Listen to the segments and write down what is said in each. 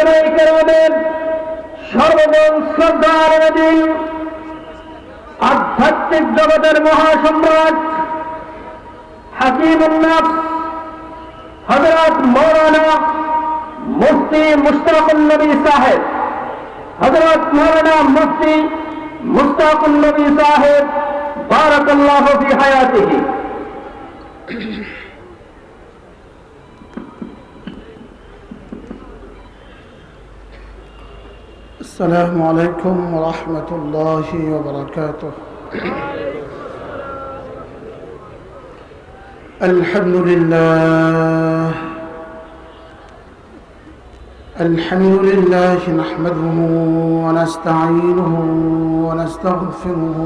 উলামায়ে কেরামের সর্বজন শ্রদ্ধার নবী, আধ্যাত্মিক জগতের মহাসম্রাট, হাকিমুন নাফস হযরত মাওলানা মুফতি মুশতাকুন নবী সাহেব, হযরত মাওলানা মুফতি মুশতাকুন নবী সাহেব বারাকাল্লাহু ফি হায়াতিহি। السلام عليكم ورحمة الله وبركاته. الحمد لله نحمده ونستعينه ونستغفره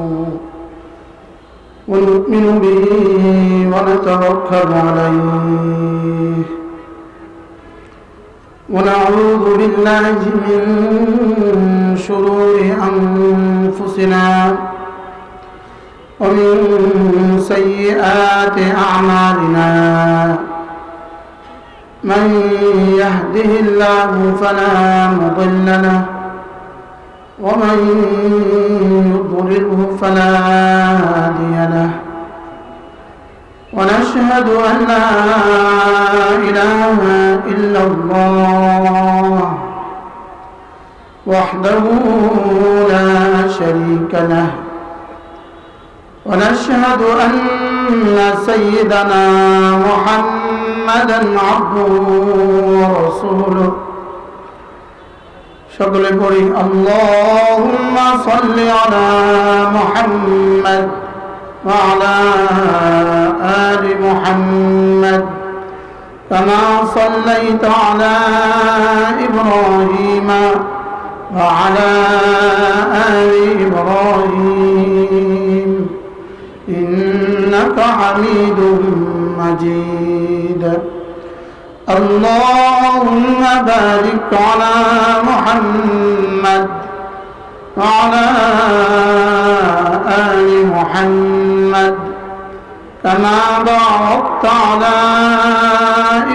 ونؤمن به ونتوكل عليه ونعوذ بالله من شرور أنفسنا ومن سيئات أعمالنا. من يهده الله فلا مضل له ومن يضلله فلا هادي له. ونشهد أن لا إله إلا الله وحده لا شريك له. ونشهد أن سيدنا محمدا عبده ورسوله. সকলে পড়ি আল্লাহুম্মা সাল্লি আলা মুহাম্মাদ وعلى آل محمد كما صليت على إبراهيم وعلى آل إبراهيم إنك حميد مجيد. اللهم بارك على محمد وعلى آل محمد كما باركت على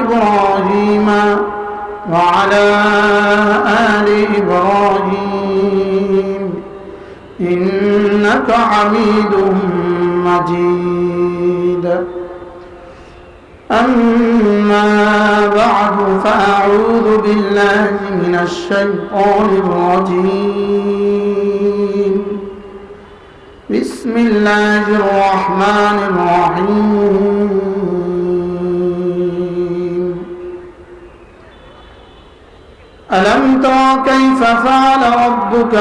إبراهيم وعلى آل إبراهيم إنك حميد مجيد. أما بعد فأعوذ بالله من الشيطان الرجيم. بسم الله الرحمن الرحيم. ألم تر كيف فعل ربك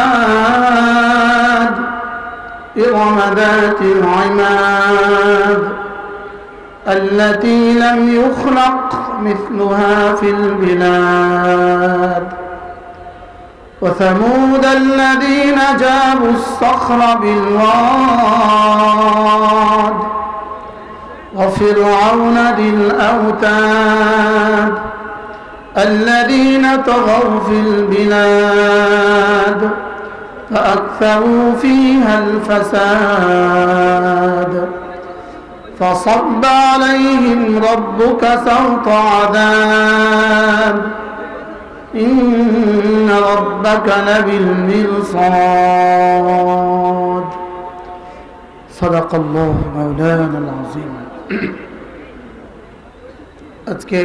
بعاد إرم ذات العماد التي لم يخلق مثلها في البلاد. وثمود الذين جابوا الصخر بالواد وفرعون ذي الأوتاد الذين طغوا في البلاد فأكثروا فيها الفساد. فصب عليهم ربك سوط عذاب إن ربك لبالمرصاد. صدق الله مولانا العظيم. আজকে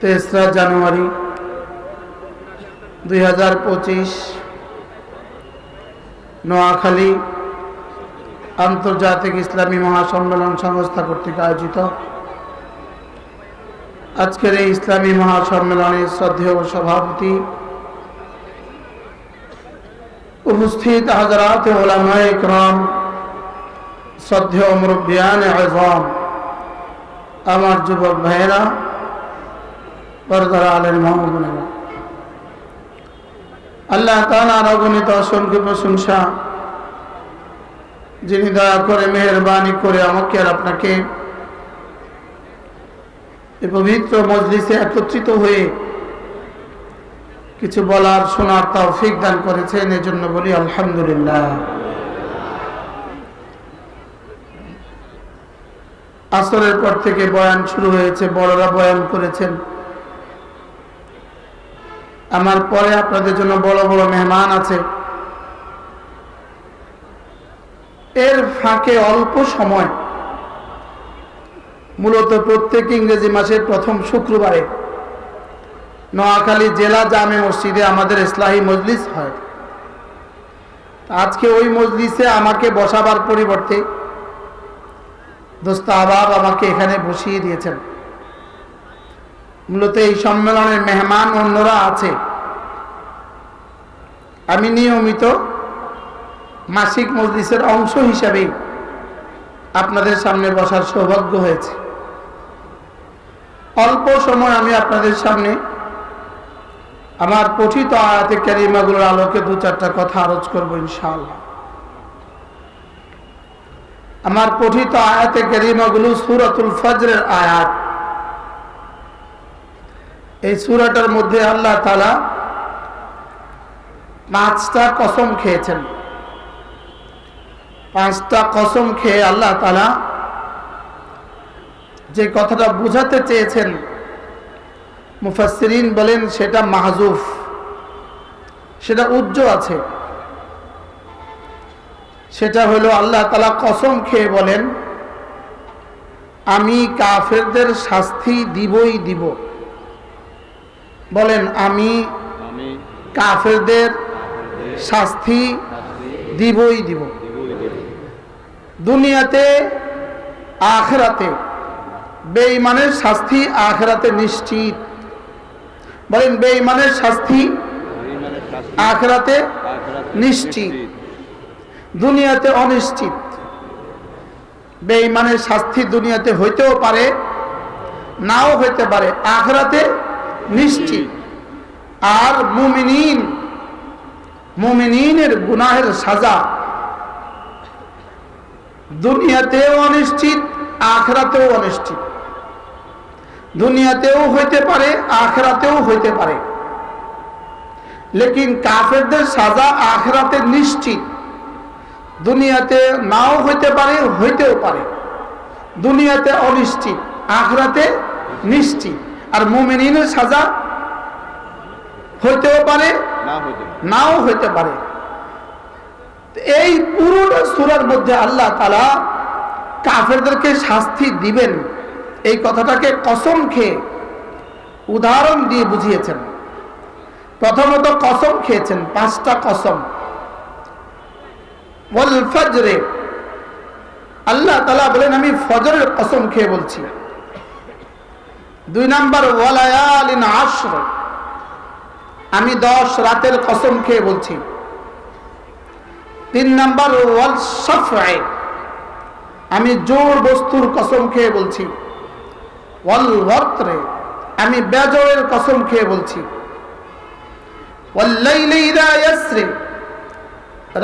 3 জানুয়ারি 2025 নোয়াখালী আন্তর্জাতিক ইসলামী মহাসম্মেলন সংস্থা কর্তৃক আয়োজিত আজকের এই ইসলামী মহাসম্মেলনের শ্রদ্ধেয় সভাপতি, উপস্থিত হাজরাত উলামায়ে ইকরাম, শ্রদ্ধেয় মুরব্বিয়ানে আযম, আমার যুবক ভাইয়েরা, পর্দার আলের মা ও বোনেরা, আল্লাহ তাআলার অগণিত অসংখ্য প্রশংসা, যিনি দয়া করে মেহেরবানি করে আমাকে আর আপনাকে এই পবিত্র মজলিসে একত্রিত হয়ে কিছু বলার শোনার তৌফিক দান করেছেন, এজন্য বলি আলহামদুলিল্লাহ। আসরের পর থেকে বয়ান শুরু হয়েছে, বড়রা বয়ান করেছেন, আমার পরে আপনাদের জন্য বড় বড় মেহমান আছে। এর ফাঁকে অল্প সময়, মূলত প্রত্যেক ইংরেজি মাসের প্রথম শুক্রবারে নোয়াখালী জেলা জামে মসজিদে আমাদের ইসলাহি মজলিস হয়। আজকে ওই মজলিসে আমাকে বসাবার পরিবর্তে দোস্ত আহবাব আমাকে এখানে বসিয়ে দিয়েছেন। মূলত এই সম্মেলনের মেহমান অন্যরা আছে। আমি নিয়মিত মাসিক মজলিসের অংশ হিসাবেই আপনাদের সামনে বসার সৌভাগ্য হয়েছে। অল্প সময় আমি আপনাদের সামনে আমার পঠিত আয়াতে কারিমাগুলোর আলোকে দু চারটা কথা আরজ করব ইনশাআল্লাহ। আমার পঠিত আয়াতে কারিমাগুলো সূরাতুল ফজরের আয়াত। এই সূরাটার মধ্যে আল্লাহ তাআলা 5টা কসম খেয়েছেন। 5টা কসম খেয়ে আল্লাহ তাআলা যে কথাটা বোঝাতে চেয়েছেন, মুফাসসিরিন বলেন সেটা মাহজুফ, সেটা উজ্জ আছে। সেটা হলো আল্লাহ তাআলা কসম খেয়ে বলেন, আমি কাফেরদের শাস্তি দিবই দিব। বলেন, আমি কাফেরদের শাস্তি দিবই দিব, দুনিয়াতে আখিরাতে। বেঈমানের শাস্তি আখিরাতে নিশ্চিত। বলেন, বেঈমানের শাস্তি আখিরাতে নিশ্চিত, দুনিয়াতে অনিশ্চিত। বেঈমানের শাস্তি দুনিয়াতে হইতেও পারে, নাও হইতে পারে, আখিরাতে নিশ্চিত। আর মুমিনের গুনাহের সাজা দুনিয়াতেও অনিশ্চিত, আখিরাতেও অনিশ্চিত। দুনিয়াতেও হইতে পারে, আখিরাতেও হইতে পারে। লেকিন কাফেরদের সাজা আখিরাতে নিশ্চিত, দুনিয়াতে নাও হইতে পারে, হইতেও পারে। দুনিয়াতে অনিশ্চিত, আখিরাতে নিশ্চিত। আর মুমিনের সাজা হইতেও পারে, নাও হইতে পারে। এই পুরোটা সূরার মধ্যে আল্লাহ তাআলা কাফেরদেরকে শাস্তি দিবেন এই কথাটাকে কসম খেয়ে উদাহরণ দিয়ে বুঝিয়েছেন। প্রথমত কসম খেয়েছেন, 5টা কসম। ওয়াল ফজরে, আল্লাহ তাআলা বলেন আমি ফজরের কসম খেয়ে বলছি। 2 নাম্বার ওয়ালায়ালিন আশর, আমি 10 রাতের কসম খেয়ে বলছি। 3 নাম্বার ওয়াল শাফঈ, আমি জোড় বস্তুর কসম খেয়ে বলছি। ওয়াল ওয়াতরে, আমি বেজোড়ের কসম খেয়ে বলছি। ওয়াল লাইলি ইযা ইয়াসরি,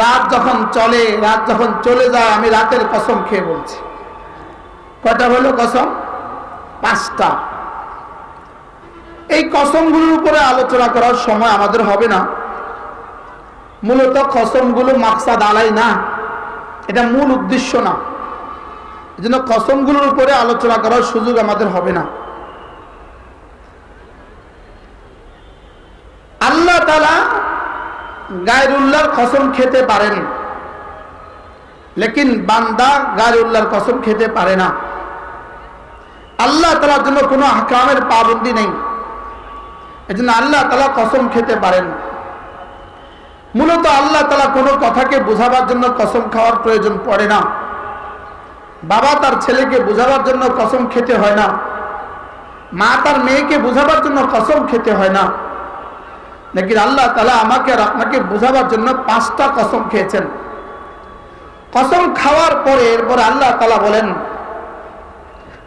রাত যখন চলে, রাত যখন চলে যায়, আমি রাতের কসম খেয়ে বলছি। কয়টা হলো কসম? 5টা। এই কসমগুলোর উপরে আলোচনা করার সময় আমাদের হবে না। মূলত কসমগুলো মাকসাদ আলাই না, এটা মূল উদ্দেশ্য না। এজন্য কসমগুলোর উপরে আলোচনা করার সুযোগ আমাদের হবে না। আল্লাহ তাআলা গায়রুল্লাহর কসম খেতে পারেন, লেকিন বান্দা গায়রুল্লাহর কসম খেতে পারে না। আল্লাহ তাআলার জন্য কোনো আহকামের পাবন্দি নেই, এজন্য আল্লাহ তাআলা কসম খেতে পারেন। মূলত আল্লাহ তাআলা কোনো কথাকে বোঝাবার জন্য কসম খাওয়ার প্রয়োজন পড়ে না। বাবা তার ছেলেকে বোঝাবার জন্য কসম খেতে হয় না, মা তার মেয়েকে বোঝাবার জন্য কসম খেতে হয় না। লেকিন আল্লাহ তাআলা আমাকে আর আপনাকে বোঝাবার জন্য 5টা কসম খেয়েছেন। কসম খাওয়ার পরে এরপর আল্লাহ তাআলা বলেন,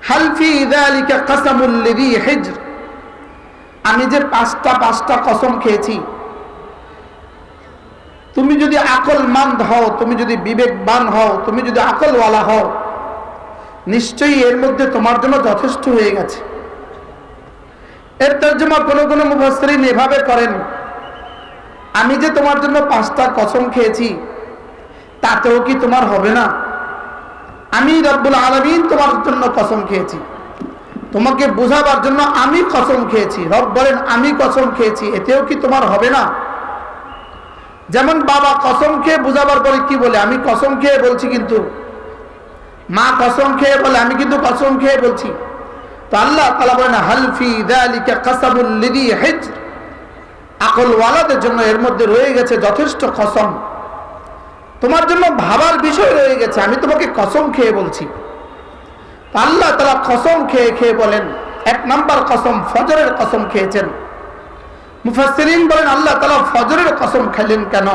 হাল ফি যালিকা কসমুল লিযি হিজর, আমি যে 5টা কসম খেয়েছি, তুমি যদি আকলমন্দ হও, তুমি যদি বিবেকবান হও, তুমি যদি আকলওয়ালা হও, নিশ্চয়ই এর মধ্যে তোমার জন্য যথেষ্ট হয়ে গেছে। এর তর্জমা কোন মুফাসসিরিন এভাবে করেন, আমি যে তোমার জন্য 5টা কসম খেয়েছি তাতেও কি তোমার হবে না? আমি রব্বুল আলামিন তোমার জন্য কসম খেয়েছি, তোমাকে বোঝাবার জন্য আমি কসম খেয়েছি। রব বলেন আমি কসম খেয়েছি, এতেও কি তোমার হবে না? যেমন বাবা কসম খেয়ে বোঝাবার পরে কি বলে, আমি কসম খেয়ে বলছি, কিন্তু মা কসম খেয়ে বলে আমি কিন্তু কসম খেয়ে বলছি। তো আল্লাহ তাআলা বলেন হাল ফি যালিকা কাসাবুল লিযি হিজর, আকলওয়ালাদের জন্য এর মধ্যে রয়ে গেছে যথেষ্ট কসম, তোমার জন্য ভাবার বিষয় রয়ে গেছে, আমি তোমাকে কসম খেয়ে বলছি। আল্লাহ তাআলা কসম খেয়ে খেয়ে বলেন, এক নাম্বার কসম ফজরের কসম খেয়েছেন। মুফাসসিরিন বলেন আল্লাহ তাআলা ফজরের কসম খেলেন কেন?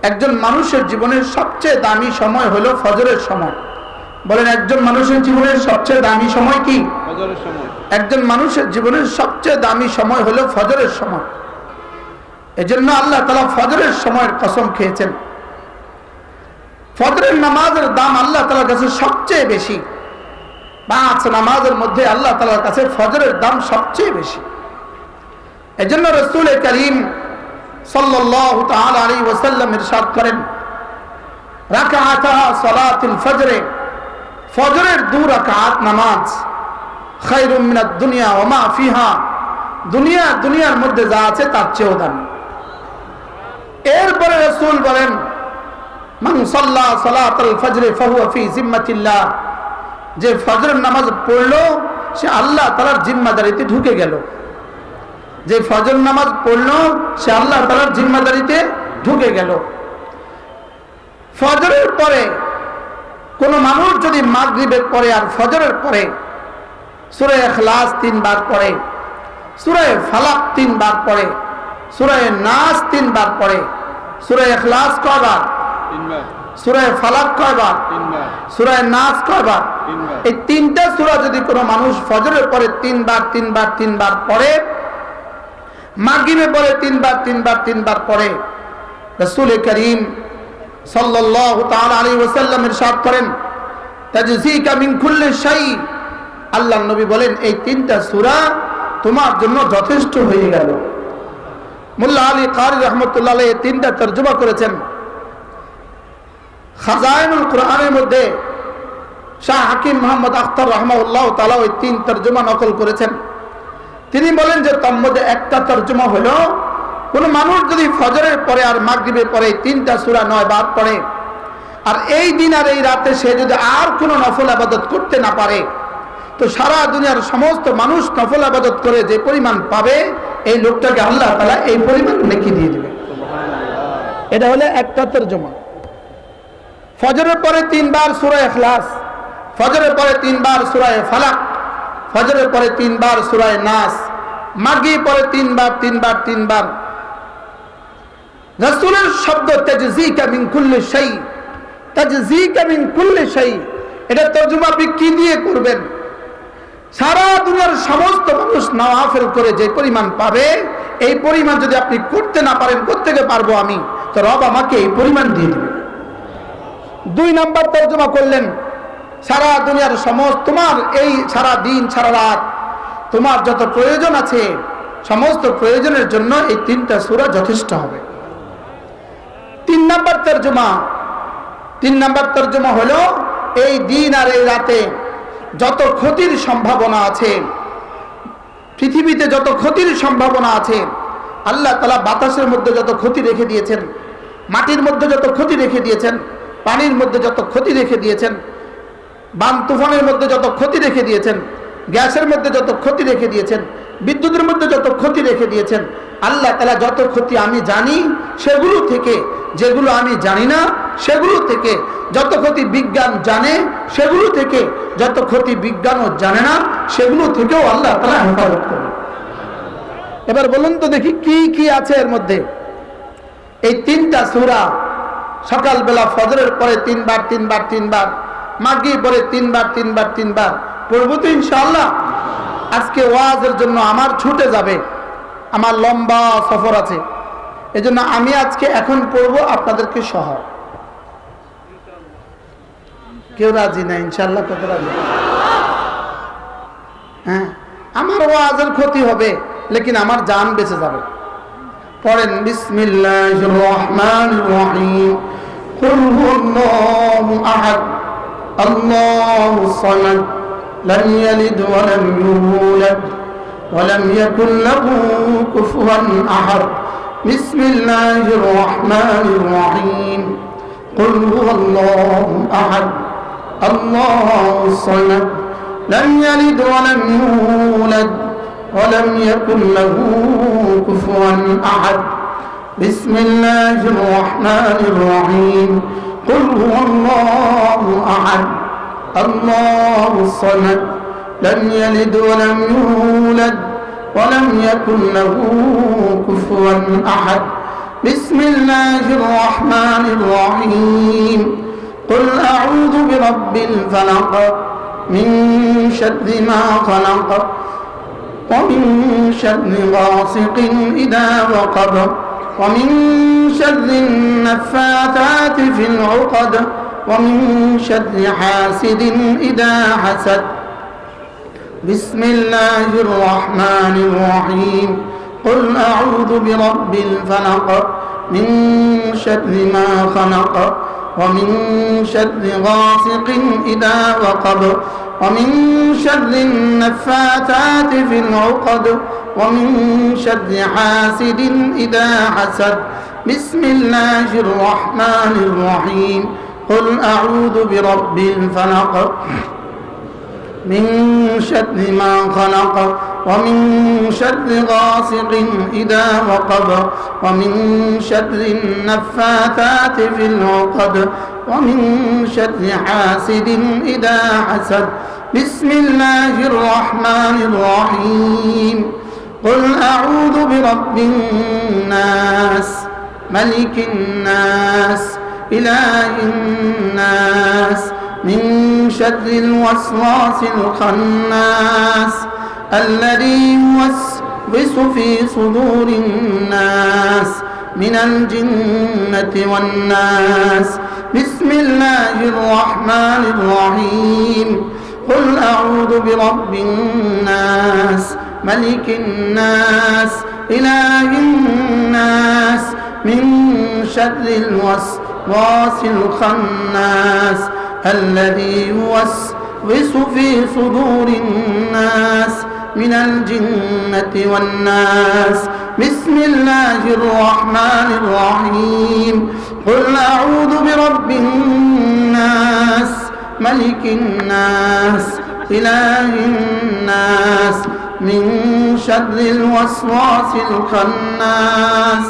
একজন মানুষের জীবনের সবচেয়ে দামি সময় হলো ফজরের সময়। বলেন একজন মানুষের জীবনের সবচেয়ে দামি সময় কি? ফজরের সময়। একজন মানুষের জীবনের সবচেয়ে দামি সময় হলো ফজরের সময়। এজন্য আল্লাহ তাআলা ফজরের সময়ের কসম খেয়েছেন। ফজরের নামাজের দাম আল্লাহ তাআলার কাছে সবচেয়ে বেশি। 5 নামাজের মধ্যে আল্লাহ তাআলার কাছে ফজরের দাম সবচেয়ে বেশি। এজন্য রাসূল করিম সাল্লাল্লাহু তাআলা আলাইহি ওয়াসাল্লাম ইরশাদ করেন, রাকাআতা সালাতুল ফজর, ফজরের 2 রাকাত নামাজ খায়রুম মিনাদ দুনিয়া ওয়া মা ফিহা, দুনিয়ার মধ্যে যা আছে তার চেয়েও দামি। এরপরে রাসূল বলেন, মান সাল্লা সালাতুল ফজর ফাহুয়া ফি জিম্মাতিল্লাহ, যে ফজরের নামাজ পড়লো সে আল্লাহ তাআলার জিম্মাদারিতে ঢুকে গেল। যে ফজর নামাজ পড়লো সে আল্লাহ তাআলার জিম্মাদারিতে ঢুকে গেল। ফজরের পরে কোন মানুষ যদি মাগরিবের পরে আর ফজরের পরে সূরা ইখলাস 3 বার পড়ে, সূরা ফালাক 3 বার পড়ে, সূরা নাস 3 বার পড়ে, সূরা ইখলাস কয়বার? 3 বার। সূরা ফালাক কয়বার? 3 বার। সূরা নাস কয়বার? 3 বার। এই 3টা সূরা যদি কোনো মানুষ ফজরের পরে 3 বার পড়ে, মাগরিবে পরে 3 বার পড়ে, রাসূল করিম সাল্লাল্লাহু তাআলা আলাইহি ওয়াসাল্লাম ইরশাদ করেন, তাজজিকা মিন কুল্লি শাই, আল্লাহর নবী বলেন এই 3টা সূরা তোমার জন্য যথেষ্ট হয়ে গেল। মোল্লা আলী কারি রাহমাতুল্লাহ আলাইহি 3টা তরজমা করেছেন। খাজাইনুল কুরআনের মধ্যে শাহ হাকিম মুহাম্মদ আখতার রাহমাহুল্লাহ তাআলা ওই 3 তরজমা নকল করেছেন। তিনি বলেন যে তার মধ্যে একটা তরজমা হলো, কোন মানুষ যদি ফজরের পরে আর মাগরিবের পরে 3টা সূরা 9 বার পড়ে, আর এই দিন আর এই রাতে সে যদি আর কোনো নফল ইবাদত করতে না পারে, তো সারা দুনিয়ার সমস্ত মানুষ নফল ইবাদত করে যে পরিমাণ পাবে, এই লোকটাকে আল্লাহ তাআলা এই পরিমাণ নেকি দিয়ে দিবে। এটা হলো একটা তরজমা। ফজরের পরে 3 বার সূরা ইখলাস, ফজরের পরে 3 বার সূরা ফালাক, ফজরের পরে 3 বার সূরা নাস, মাগরিব পরে 3 বার। রাসূলের শব্দ তাজজিকা মিন কুল্লি শাই, তাজজিকা মিন কুল্লি শাই, এটা তরজমা আপনি কি দিয়ে করবেন? সারা দুনিয়ার সমস্ত মানুষ নওয়াফিল করে যে পরিমাণ পাবে, এই পরিমাণ যদি আপনি করতে না পারেন, কোত্থেকে পারবো আমি, তো রব আমাকে এই পরিমাণ দিয়ে দিবে। 2 নাম্বার তরজমা করলেন, সারা দুনিয়ার সমস্ত তোমার এই সারা দিন সারা রাত তোমার যত প্রয়োজন আছে, সমস্ত প্রয়োজনের জন্য এই 3টা সূরা যথেষ্ট হবে। 3 নাম্বার তরজমা হলো, এই দিন আর এই রাতে যত ক্ষতির সম্ভাবনা আছে, পৃথিবীতে যত ক্ষতির সম্ভাবনা আছে, আল্লাহ তাআলা বাতাসের মধ্যে যত ক্ষতি রেখে দিয়েছেন, মাটির মধ্যে যত ক্ষতি রেখে দিয়েছেন, পানির মধ্যে যত ক্ষতি রেখে দিয়েছেন, বান তুফানের মধ্যে যত ক্ষতি রেখে দিয়েছেন, গ্যাসের মধ্যে যত ক্ষতি রেখে দিয়েছেন, বিদ্যুতের মধ্যে যত ক্ষতি রেখে দিয়েছেন, আল্লাহ তাআলা যত ক্ষতি আমি জানি সেগুলো থেকে, যেগুলো আমি জানি না সেগুলো থেকে, যত ক্ষতি বিজ্ঞান জানে সেগুলো থেকে, যত ক্ষতি বিজ্ঞানও জানে না সেগুলো থেকেও আল্লাহ তাআলা হেফাজত করে। এবার বলুন তো দেখি কি কি আছে এর মধ্যে। এই 3টা সূরা সকালবেলা ফজরের পরে 3 বার, মাগরিব পরে 3 বার পড়বো তো ইনশাআল্লাহ। আজকে ওয়াজের জন্য আমার ছুটে যাবে, আমার লম্বা সফর আছে, এজন্য আমি আজকে এখন পড়বো আপনাদেরকে সহ। কেউ রাজি না ইনশাআল্লাহ? কত রাজি? হ্যাঁ, আমার ওয়াজের ক্ষতি হবে, লেকিন আমার জান বেঁচে যাবে। পড়েন বিসমিল্লাহির রহমানির রহিম, কুল হুয়াল্লাহু আহাদ, আল্লাহুস সামাদ, لم يلد ولم يولد ولم يكن له كفوا أحد بسم الله الرحمن الرحيم قل هو الله أحد الله الصمد لم يلد ولم يولد ولم يكن له كفوا أحد بسم الله الرحمن الرحيم قل هو الله أحد الله الصمد لم يلد ولم يولد ولم يكن له كفوا أحد بسم الله الرحمن الرحيم قل أعوذ برب الفلق من شر ما خلق ومن شر غاسق إذا وقب ومن شر النفاثات في العقد ومن شر حاسد إذا حسد بسم الله الرحمن الرحيم قل أعوذ برب الفلق من شر ما خلق ومن شر غاسق إذا وقب ومن شر النفاثات في العقد ومن شر حاسد إذا حسد بسم الله الرحمن الرحيم قل أعوذ برب الفلق من شر ما خلق ومن شر غاسق إذا وقب ومن شر النفاثات في العقد ومن شر حاسد إذا حسد بسم الله الرحمن الرحيم قل أعوذ برب الناس ملك الناس إله الناس من شر الوسواس الخناس الذي يوسوس في صدور الناس من الجنة والناس بسم الله الرحمن الرحيم قل أعوذ برب الناس ملك الناس إله الناس من شر الوسواس الخناس الذي يوسوس في صدور الناس من الجنة والناس بسم الله الرحمن الرحيم قل أعوذ برب الناس ملك الناس إله الناس من شر الوسواس الخناس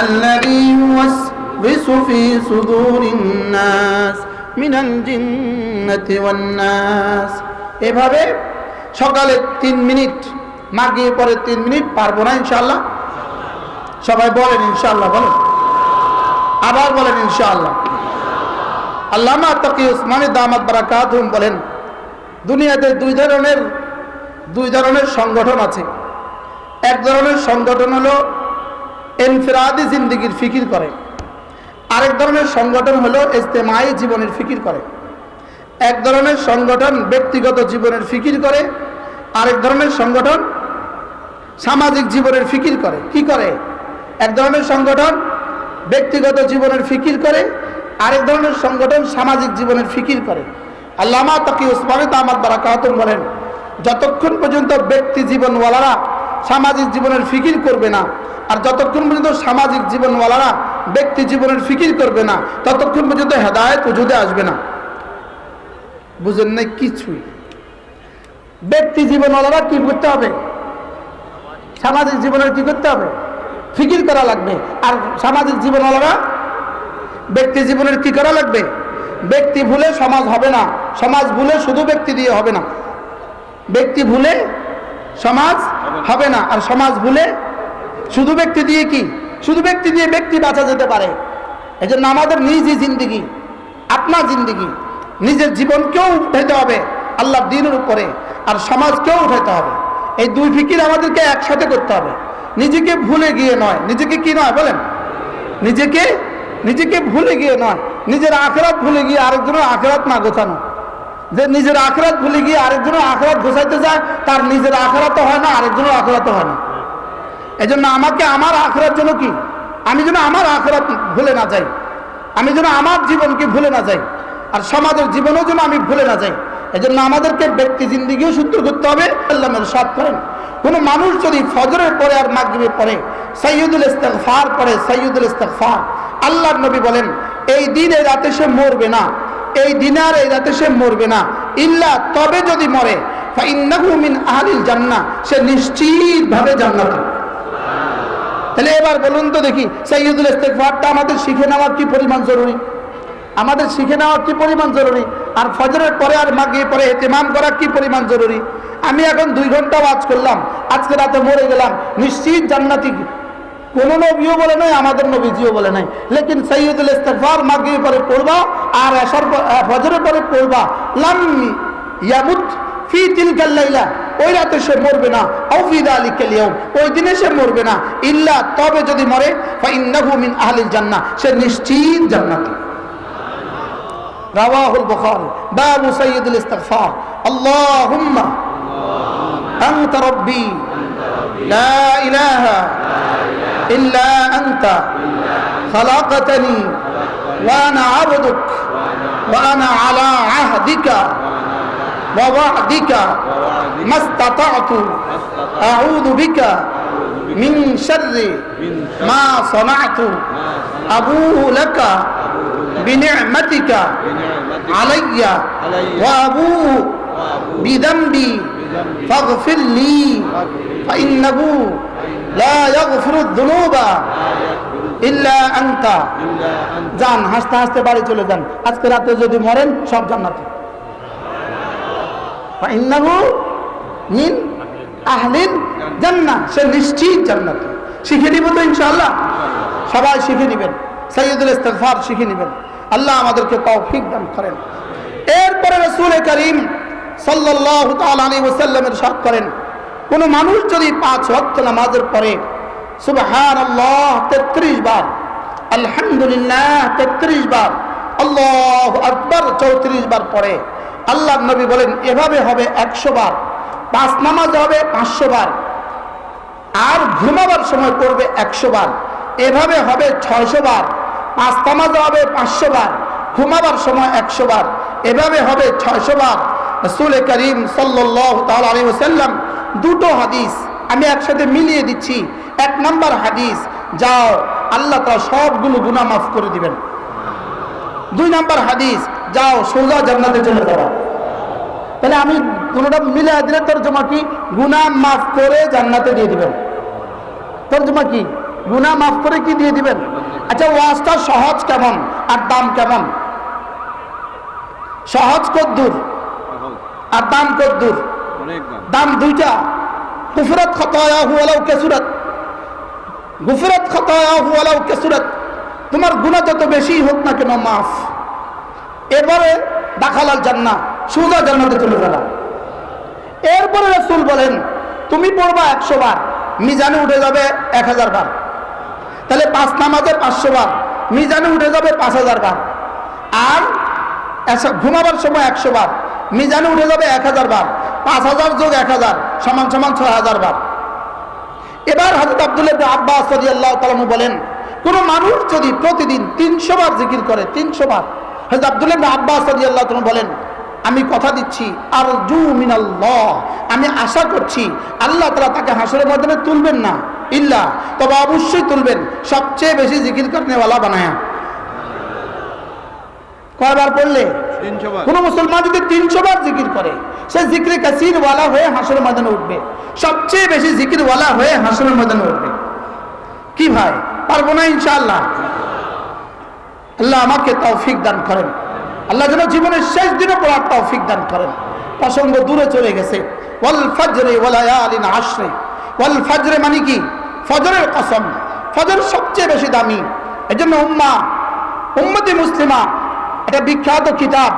الذي يوسوس في صدور الناس মিনাল জিন্নাতি ওয়ান নাস। এভাবে সকালে 3 মিনিট, মাগরিবের পরে 3 মিনিট, পারবো না ইনশাআল্লাহ? সবাই বলেন ইনশাআল্লাহ, বলেন, আবার বলেন ইনশাআল্লাহ। আল্লামা তাকি উসমানী দামাত বারাকাতুহুম বলেন, দুনিয়াতে দুই ধরনের সংগঠন আছে। এক ধরনের সংগঠন হলো ইনফিরাদি জিন্দেগির ফিকির করে, আরেক ধরনের সংগঠন হলো ইজতেমাই জীবনের ফিকির করে। এক ধরনের সংগঠন ব্যক্তিগত জীবনের ফিকির করে, আরেক ধরনের সংগঠন সামাজিক জীবনের ফিকির করে। কি করে? এক ধরনের সংগঠন ব্যক্তিগত জীবনের ফিকির করে, আরেক ধরনের সংগঠন সামাজিক জীবনের ফিকির করে। আল্লামা তাকি উসমানী দামাত বারাকাতুহুম বলেন, যতক্ষণ পর্যন্ত ব্যক্তি জীবনওয়ালারা সামাজিক জীবনের ফিকির করবে না, আর যতক্ষণ পর্যন্ত সামাজিক জীবনওয়ালারা ব্যক্তি জীবনের ফিকির করবে না, ততক্ষণ পর্যন্ত হেদায়েত ওজুদে আসবে না। বুঝেন নাই কিছুই। ব্যক্তি জীবনওয়ালারা কি করতে হবে? সামাজিক জীবনের কি করতে হবে? ফিকির করা লাগবে। আর সামাজিক জীবনওয়ালারা ব্যক্তি জীবনের কি করা লাগবে? ব্যক্তি ভুলে সমাজ হবে না, সমাজ ভুলে শুধু ব্যক্তি দিয়ে হবে না। ব্যক্তি ভুলে সমাজ হবে না, আর সমাজ ভুলে শুধু ব্যক্তি দিয়ে কি? শুধু ব্যক্তি দিয়ে ব্যক্তি বাঁচা যেতে পারে। এই জন্য আমাদের নিজই জিন্দিগি, আপনার জিন্দিগি, নিজের জীবনকেও উঠাইতে হবে আল্লাহর দ্বীনের উপরে, আর সমাজকেও উঠাইতে হবে। এই দুই ফিকির আমাদেরকে একসাথে করতে হবে। নিজেকে ভুলে গিয়ে নয়, নিজেকে কি নয় বলেন, নিজেকে ভুলে গিয়ে নয়, নিজের আখিরাত ভুলে গিয়ে আরেকজনের আখিরাত না গোছানো। যে নিজের আখিরাত ভুলে গিয়ে আরেকজনের আখিরাত গোছাইতে যায়, তার নিজের আখিরাতও হয় না, আরেকজনের আখিরাতও হয় না। এই জন্য আমাকে আমার আখিরাত জন্য কি, আমি যেন আমার আখিরাত ভুলে না যাই, আমি যেন আমার জীবনকে ভুলে না যাই, আর সমাজের জীবনও যেন আমি ভুলে না যাই। এজন্য আমাদেরকে ব্যক্তি জিন্দেগিও শুদ্ধ করতে হবে। আল্লাহ ইরশাদ করেন, কোন মানুষ যদি ফজরের পরে আর মাগরিবের পরে সাইয়্যিদুল ইস্তিগফার পড়ে, সাইয়্যিদুল ইস্তিগফার, আল্লাহর নবী বলেন এই দিন এই রাতে সে মরবে না, এই দিনে আর এই রাতে সে মরবে না, ইল্লা তবে যদি মরে ফাইন্নাহু মিন আহলিল জান্নাহ, সে নিশ্চিতভাবে জান্নাতে। তাহলে এবার বলুন তো দেখি, সাইয়্যিদুল ইস্তিগফারটা আমাদের শিখে নেওয়া কি পরিমাণ জরুরি, আমাদের শিখে নেওয়া কি পরিমাণ জরুরি, আর ফজরের পরে আর মাগরিবের পরে ইহতিমাম করা কি পরিমাণ জরুরি। আমি এখন 2 ঘন্টা ওয়াজ করলাম, আজকে রাতে মরে গেলাম, নিশ্চিত জান্নাতি। কোন নবীও বলে নাই, আমাদের নবীজিও বলে নাই, লেকিন সাইয়্যিদুল ইস্তিগফার মাগরিবের পরে পড়বা আর এশার ফজরের পরে পড়বা, লাম ইয়ামুত ফি তিলকাল লাইলা, ওই রাতে সে মরবে না, আও ফি যালিকাল ইয়াউম, ওই দিনে সে মরবে না, ইল্লা তবে যদি মরে ফাইন্নাহু মিন আহলিল জান্নাহ, সে নিশ্চিত জান্নাতি। রাওয়াহুল বুখারী বাবু সাইয়্যিদুল ইস্তিগফার। আল্লাহুম্মা আনতা রাব্বি লা ইলাহা ইল্লা আনতা খালাকতানি ওয়া আনা আবদুক ওয়া আনা আলা আহদিকা ওয়া ওয়া'দিকা মাসতাতা'তু আউযু বিকা মিন শাররি মা সানা'তু আবুউ লাকা বিনি'মাতিকা আলাইয়া ওয়া আবুউ বিযামবি ফাগফির লি ফাইন্নাহু লা ইয়াগফিরুয যুনুবা ইল্লা আনতা। যান, হাসতে হাসতে বাড়ি চলে যান, আজকে রাতে যদি মরেন সব জান্নাতে। ফাইন্নাহু মিন আহলিল জান্নাহ, সে নিশ্চিত জান্নাতে। শিখে নিব তো ইনশাআল্লাহ, সবাই শিখে নেবেন, সাইয়্যিদুল ইস্তিগফার শিখে নেবেন। আল্লাহ আমাদেরকে তৌফিক দান করেন। এরপরে রাসূল করিম সাল্লাল্লাহু তাআলা আলাইহি ওয়াসাল্লাম ইরশাদ করেন, কোন মানুষ যদি 5 ওয়াক্ত নামাজের পরে সুবহানাল্লাহ 33 বার, আলহামদুলিল্লাহ 33 বার, আল্লাহু আকবার 34 বার পড়ে, আল্লাহর নবী বলেন এভাবে হবে 100 বার, 5 নামাজ হবে 500 বার, আর ঘুমাবার সময় পড়বে 100 বার, এভাবে হবে 600 বার। 5 নামাজ হবে 500 বার, ঘুমাবার সময় 100 বার, এভাবে হবে 600 বার। রাসূল করিম সাল্লাল্লাহু তাআলা আলাইহি ওয়াসাল্লাম দুটো হাদিস আমি একসাথে মিলিয়ে দিচ্ছি। 1 নম্বর হাদিস, যাও আল্লাহ তাআলা সবগুলো গুনাহ মাফ করে দিবেন। 2 নম্বর হাদিস, যাও সোজা জান্নাতে চলে যাও। তাহলে আমি দুটোটা মিলিয়ে দিলে তরজমা কি? গুনাহ মাফ করে জান্নাতে দিয়ে দিবেন। তরজমা কি? গুনাহ মাফ করে কি দিয়ে দিবেন? আচ্ছা, ওয়াজটা সহজ কেমন আর দাম কেমন? সহজ কদ্দুর আর দাম কদ্দুর? দাম দুইটা। গুফরাত খাতায়াহু ওয়ালাউ কাসুরাত, গুফরাত খাতায়াহু ওয়ালাউ কাসুরাত, তোমার গুনাহ যত বেশি হোক না কেন মাফ। এবারে দাখালাল জান্নাহ, সোজা জান্নাতে চলে যাবে। এরপরে রাসূল বলেন তুমি পড়বা 100 বার, মিজানে উঠে যাবে 1000 বার। তাহলে 5 নামাজে 500 বার, মিজানে উঠে যাবে 5000 বার। আর ঘুমাবার সময় 100 বার, মিজানে উঠে যাবে 1000 বার। 5000 যোগ 1000 সমান সমান 6000 বার। এবার হযরত আব্দুল্লাহ ইবনে আব্বাস রাদিয়াল্লাহু তাআলা বলেন, কোন মানুষ যদি প্রতিদিন 300 বার জিকির করে, 300 বার, হযরত আব্দুল্লাহ ইবনে আব্বাস রাদিয়াল্লাহু তাআলা বলেন, আমি কথা দিচ্ছি, আরজু মিনাল্লাহ, আমি আশা করছি আল্লাহ তাআলা তাকে হাসরের ময়দানে তুলবেন না, ইল্লা, তবে অবশ্যই তুলবেন সবচেয়ে বেশি জিকির করনেওয়ালা বানায়া। কয়বার পড়লে? 300 বার। কোন মুসলমান যদি 300 বার জিকির করে, সে জিক্রে কাসির ওয়ালা হয়ে হাসরের ময়দানে উঠবে, সবচেয়ে বেশি জিকির ওয়ালা হয়ে হাসরের ময়দানে উঠবে। কি ভাই, পারবো না ইনশাআল্লাহ? আল্লাহ আমাকে তৌফিক দান করেন, আল্লাহ যেন জীবনের শেষ দিনে পড়ার তৌফিক দান করেন। প্রসঙ্গ দূরে চলে গেছে। ওয়াল ফাজরি ওয়া লায়ালিন আশরি, ওয়াল ফাজরে মানে কি? ফজরের কসম। ফজর সবচেয়ে বেশি দামি। এজন্য উম্মতি মুসলিমা, এটা বিখ্যাত কিতাব,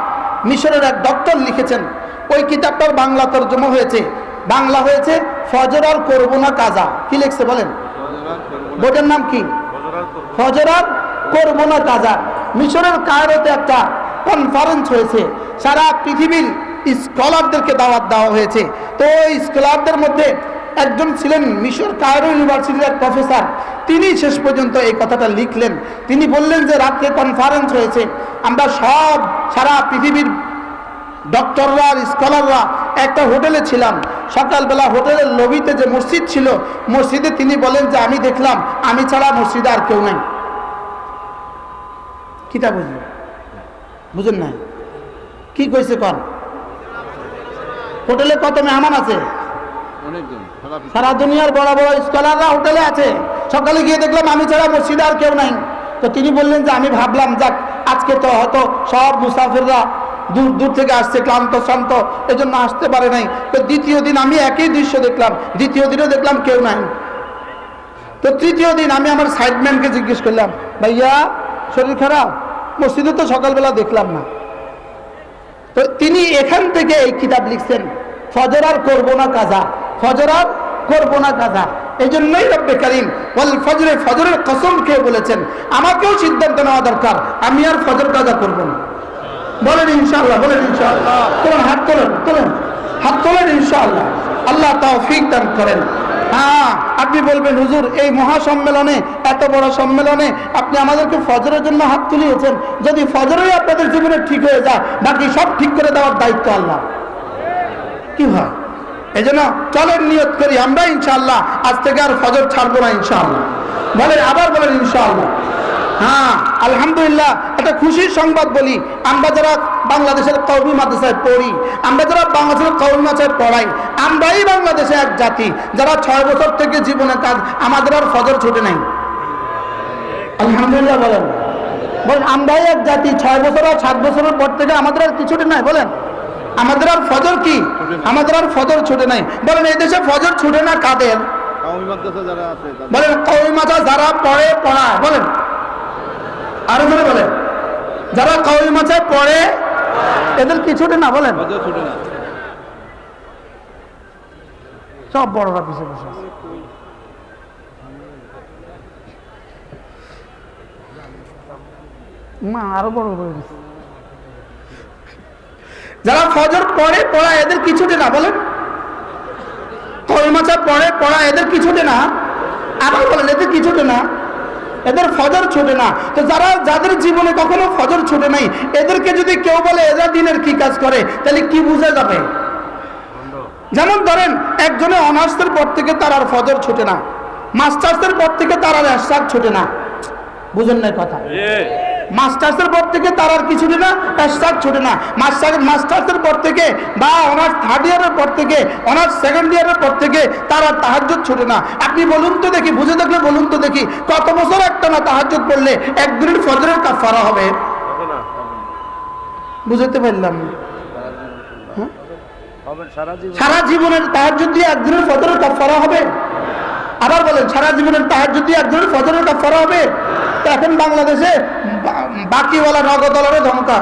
মিশরের এক ডক্টর লিখেছেন, ওই কিতাবটার বাংলা তরজমা হয়েছে, বাংলা হয়েছে ফজর আর করব না কাজা। কি লিখছে বলেন? বইটার নাম কি? ফজর আর করব না কাজা। মিশরের কায়রোতে একটা কনফারেন্স হয়েছে, সারা পৃথিবীর স্কলারদেরকে দাওয়াত দেওয়া হয়েছে। তো ওই স্কলারদের মধ্যে একজন ছিলেন মিশর কায়রো ইউনিভার্সিটির এক প্রফেসর। তিনি শেষ পর্যন্ত এই কথাটা লিখলেন। তিনি বললেন যে রাত্রে কনফারেন্স হয়েছে, আমরা সব সারা পৃথিবীর ডক্টররা আর স্কলাররা একটা হোটেলে ছিলাম। সকালবেলা হোটেলের লবিতে যে মসজিদ ছিল, মসজিদে তিনি বলেন যে আমি দেখলাম আমি ছাড়া মসজিদে আর কেউ নাই। কিটা বুঝলেন? বুঝেন না কি কইছে? কন হোটেলে কত মেহমান আছে? সারা দুনিয়ার বড় বড় স্কলাররা হোটেলে আছে। সকালে গিয়ে দেখলাম আমি ছাড়া মসজিদে আর কেউ নাই। তো তিনি বললেন যে আমি ভাবলাম যাক আজকে তো হয়তো সব মুসাফিররা দূর দূর থেকে আসছে, ক্লান্ত শান্ত, এজন্য আসতে পারে নাই। তো দ্বিতীয় দিন আমি একই দৃশ্য দেখলাম, দ্বিতীয় দিনও দেখলাম কেউ নাই। তো তৃতীয় দিন আমি আমার সাইডম্যানকে জিজ্ঞেস করলাম, ভাইয়া শরীর খারাপ? মসজিদে তো সকালবেলা দেখলাম না। তো তিনি এখান থেকে এই কিতাব লিখছেন, ফজর আর করবো না কাজা, ফজর আর করবো না কাজা। এই জন্যই রব্বে কারীম ওয়াল ফজরে, ফজরের কসম খেয়ে বলেছেন আমাকেও সিদ্ধান্ত নেওয়া দরকার, আমি আর ফজর কাজা করবো না। বলেন ইনশাআল্লাহ, বলেন ইনশাআল্লাহ। তোলেন হাত, তোলেন তোলেন হাত তোলেন ইনশাআল্লাহ। আল্লাহ তৌফিক দান করেন। হ্যাঁ, আপনি বলবেন হুজুর এই মহাসম্মেলনে, এত বড় সম্মেলনে আপনি আমাদেরকে ফজরের জন্য হাত তুলিয়েছেন। যদি ফজরই আপনাদের জীবনে ঠিক হয়ে যায়, বাকি সব ঠিক করে দেওয়ার দায়িত্ব আল্লাহ। কি হয়? এই জন্য চলেন নিয়ত করি আমরা ইনশাআল্লাহ আজ থেকে আর ফজর ছাড়বো না ইনশাআল্লাহ। বলেন, আবার বলেন ইনশাআল্লাহ। হ্যাঁ, আলহামদুলিল্লাহ একটা খুশির সংবাদ বলি। আমরা যারা বাংলাদেশের কওমি মাদ্রাসায় পড়ি, আমরা যারা বাংলাদেশের কওমি মাদ্রাসায় পড়াই, আমরাই বাংলাদেশে এক জাতি যারা 6 বছর থেকে জীবনে কাজ, আমাদের আর ফজর ছুটে নাই। আলহামদুলিল্লাহ বলেন, বলেন আমরাই এক জাতি 6 বছর আর 7 বছরের পর থেকে আমাদের আর কি ছুটে নাই? বলেন আমাদের আর ফজর কি? আমাদের আর ফজর ছুটে নাই। বলেন এই দেশে ফজর ছুটে না কাদের? বলেন কওমি মাদ্রাসা যারা পড়ে পড়ায়, বলেন আরো ধরে বলেন, যারা কওমি মাদ্রাসায় পড়ে এদের কি ছুটে না? বলেন সব বড়রা পিছিয়ে বসে আছে। মা আরো বড় বড় যারা ফজর পড়ে পড়া এদের কি ছুটে না? বলেন কওমি মাদ্রাসায় পড়ে পড়া এদের কি ছুটে না? আবার বলেন এদের কি ছুটে না? এদের ফজর ছুটে না। তো যাদের জীবনে কখনো ফজর ছুটে নাই, এদেরকে যদি কেউ বলে এরা দিনের কি কাজ করে, তাহলে কি বোঝা যাবে? যেমন ধরেন একজনে অনার্সের পর থেকে তার আর ফজর ছুটে না, মাস্টার্সের পর থেকে তার আর এশরাক ছুটে না। বুঝেন না কথা? মাস্টার্সের পর থেকে তার আর কিছু না, এশরাক ছুটে না। মাস্টার্সের পর থেকে বা অনার্স 3rd ইয়ারের পর থেকে, অনার্স 2nd ইয়ারের পর থেকে তার আর তাহাজ্জুদ ছুটে না। আপনি বলুন তো দেখি, বুঝে থাকলে বলুন তো দেখি, কত বছর একটা না তাহাজ্জুদ পড়লে একদিনের ফজরের কাফারা হবে? বুঝতে পারলাম? সারা জীবনের তাহাজ্জুদ দিয়ে একদিনের ফজরের কাফারা হবে? আবার বলেন সারা জীবনের তাহাজ্জুদ দিয়ে একদিনের ফজরের কাফারা হবে? তো এখন বাংলাদেশে বাকিওয়ালা নগদ ডলারে ধমকা।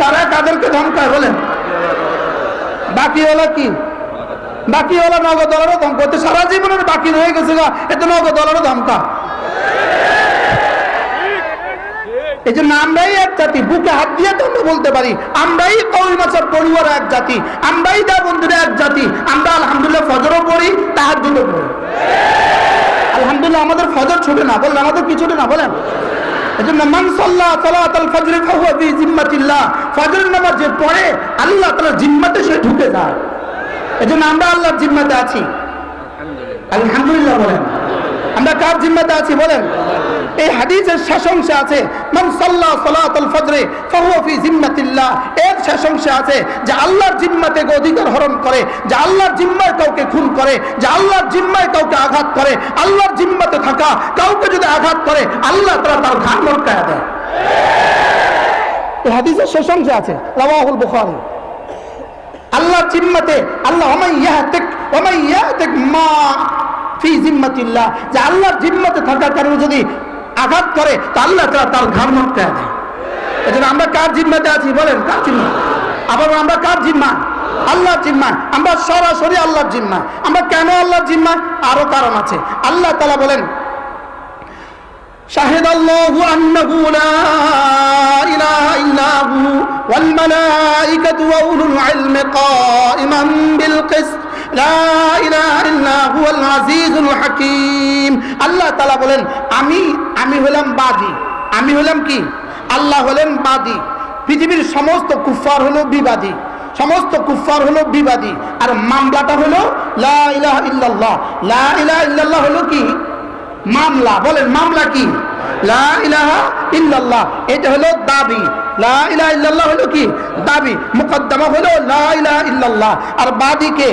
কারা কাদেরকে ধমকায়? বলেন বাকিওয়ালা কি? বাকিওয়ালা নগদ ডলারে ধমকা। তো সারা জীবনের বাকি রয়ে গেছে গা, এতে নগদ ডলারে ধমকা। এই জন্য আমরাই এক জাতি, বুকে হাত দিয়ে তো আমরা বলতে পারি আমরাই কওমি মাদ্রাসার পড়ুয়ার এক জাতি, আমরাই দা বন্ধুরা এক জাতি। আমরা আলহামদুলিল্লাহ ফজরও পড়ি, তাহাজ্জুদও পড়ি। আলহামদুলিল্লাহ আমাদের ফজর ছুটে না। বলেন আমাদের কি ছুটে না? বলেন এজন্য মান সাল্লা সালাতাল ফজর ফাহুয়া ফি জিম্মাতিল্লাহ, ফজর নামাজ যে পড়ে আল্লাহ তাআলার জিম্মাতে সে ঢুকে যায়। এজন্য আমরা আল্লাহর জিম্মাতে আছি আলহামদুলিল্লাহ। বলেন আমরা কার জিম্মাতে আছি? বলেন এই হাদিসের শেষ অংশে আছে মান সাল্লা সালাতাল ফজর ফাহুয়া ফি জিম্মাতিল্লাহ। এর শেষ অংশে আছে যে আল্লাহর জিম্মাতে অধিকার হরণ করে, যে আল্লাহর জিম্মায় কাউকে খুন করে, যে আল্লাহর জিম্মায় কাউকে আঘাত করে, আল্লাহর জিম্মাতে থাকা কাউকে যদি আঘাত করে আল্লাহ তাআলা তার ঘাড় মটকায়া দেয়। এই হাদিসের শেষ অংশে আছে, রাওয়াহুল বুখারী। আল্লাহর জিম্মাতে আল্লাহ ওয়ামান ইয়াতিক মা ফি জিম্মাতিল্লাহ, যে আল্লাহর জিম্মাতে থাকা কারণে যদি আঘাত করে তা আল্লাহ তাআলা তার ঘাড় মটকায়া দেয়। এজন্য আমরা কার জিম্মাতে আছি? বলেন কার জিম্মা? আবার আমরা কার জিম্মা? আল্লাহর জিম্মা। আমরা সরাসরি আল্লাহর জিম্মা। আমরা কেন আল্লাহর জিম্মা? আরো কারণ আছে। আল্লাহ তাআলা বলেন শাহিদাল্লাহু আন্নাহু লা ইলাহা ইল্লা হু ওয়াল মালাইকাতু ওয়া উলুল ইলমি কাইমান বিল কিসত লা ইলাহা ইল্লা হুয়াল আজিজুল হাকীম। আল্লাহ তাআলা বলেন আমি হলাম বাদী, আমি হলাম কি? আল্লাহ হলেন বাদী, পৃথিবীর সমস্ত কুফফার হলো বিবাদী, সমস্ত কুফফার হলো বিবাদী। আর মামলাটা হলো লা ইলাহা ইল্লাল্লাহ। লা ইলাহা ইল্লাল্লাহ হলো কি মামলা, বলেন মামলা কি? লা ইলাহা ইল্লাল্লাহ, এটা হলো দাবি। লা ইলাহা ইল্লাল্লাহ হলো কি দাবি, মুকদ্দমা হলো লা ইলাহা ইল্লাল্লাহ। আর বাদী কে?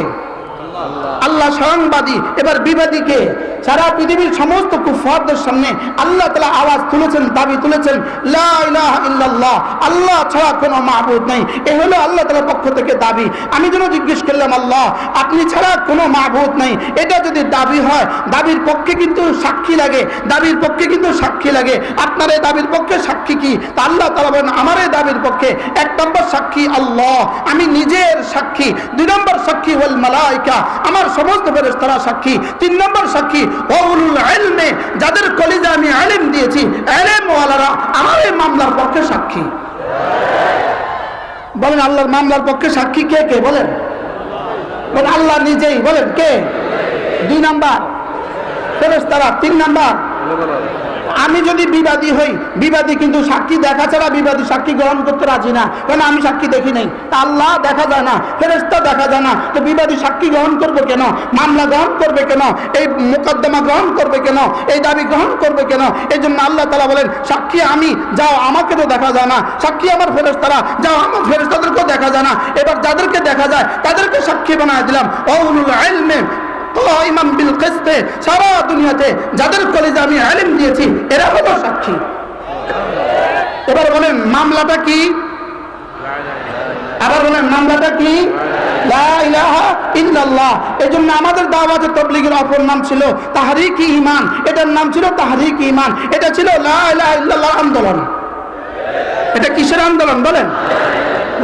আল্লাহ স্বয়ং বাদী। এবার বিবাদী কে? সারা পৃথিবীর সমস্ত কুফফারদের সামনে আল্লাহ তাআলা আওয়াজ তুলেছেন, দাবি তুলেছেন লা ইলাহা ইল্লাল্লাহ, আল্লাহ ছাড়া কোনো মাবুদ নেই। এ হলো আল্লাহ তাআলার পক্ষ থেকে দাবি। আমি যেন জিজ্ঞেস করলাম, আল্লাহ আপনি ছাড়া কোনো মাবুদ নেই, এটা যদি দাবি হয়, দাবির পক্ষে কিন্তু সাক্ষী লাগে, দাবির পক্ষে কিন্তু সাক্ষী লাগে। আপনার এই দাবির পক্ষে সাক্ষী কি? তা আল্লাহ তাআলা বলেন, আমার এই দাবির পক্ষে 1 নম্বর সাক্ষী আল্লাহ, আমি নিজের সাক্ষী। 2 নম্বর সাক্ষী ওয়াল মালায়েকা, আমার সমস্ত ফেরেশতারা সাক্ষী। 3 নম্বর সাক্ষী উলুল ইলমে, যাদের কলিজা আমি ইলম দিয়েছি, ইলম ওয়ালারা আমার এই মামলার পক্ষে সাক্ষী। বলেন আল্লাহর মামলার পক্ষে সাক্ষী কে কে? বলেন বলেন আল্লাহ নিজেই। বলেন কে? 2 নাম্বার ফেরেশতারা, 3 নাম্বার আমি যদি বিবাদী হই, বিবাদী কিন্তু সাক্ষী দেখা ছাড়া বিবাদী সাক্ষী গ্রহণ করতে রাজি না। কেন? আমি সাক্ষী দেখি নাই। তা আল্লাহ দেখা যায় না, ফেরেশতা দেখা যায় না, তো বিবাদী সাক্ষী গ্রহণ করবে কেন? মামলা গ্রহণ করবে কেন? এই মোকদ্দমা গ্রহণ করবে কেন? এই দাবি গ্রহণ করবে কেন? এই জন্য আল্লাহ তাআলা বলেন, সাক্ষী আমি, যাও আমাকে তো দেখা যায় না। সাক্ষী আমার ফেরেশতারা, যাও আমার ফেরেশতাদেরকেও দেখা যায় না। এবার যাদেরকে দেখা যায় তাদেরকে সাক্ষী বানায় দিলাম। উলুল ইলমে কাইমান বিল কিসতে, সারা দুনিয়াতে যাদের কলিজা আমি ইলম দিয়েছি এরা হলো সাক্ষী। এবার বলেন মামলাটা কি? আবার বলেন মামলাটা কি? লা ইলাহা ইল্লাল্লাহ। এজন্য আমাদের দাওয়াতে তাবলীগের অপর নাম ছিল তাহরিক ঈমান, এটার নাম ছিল তাহরিক ঈমান। এটা ছিল লা ইলাহা ইল্লাল্লাহ আন্দোলন। এটা কিসের আন্দোলন? বলেন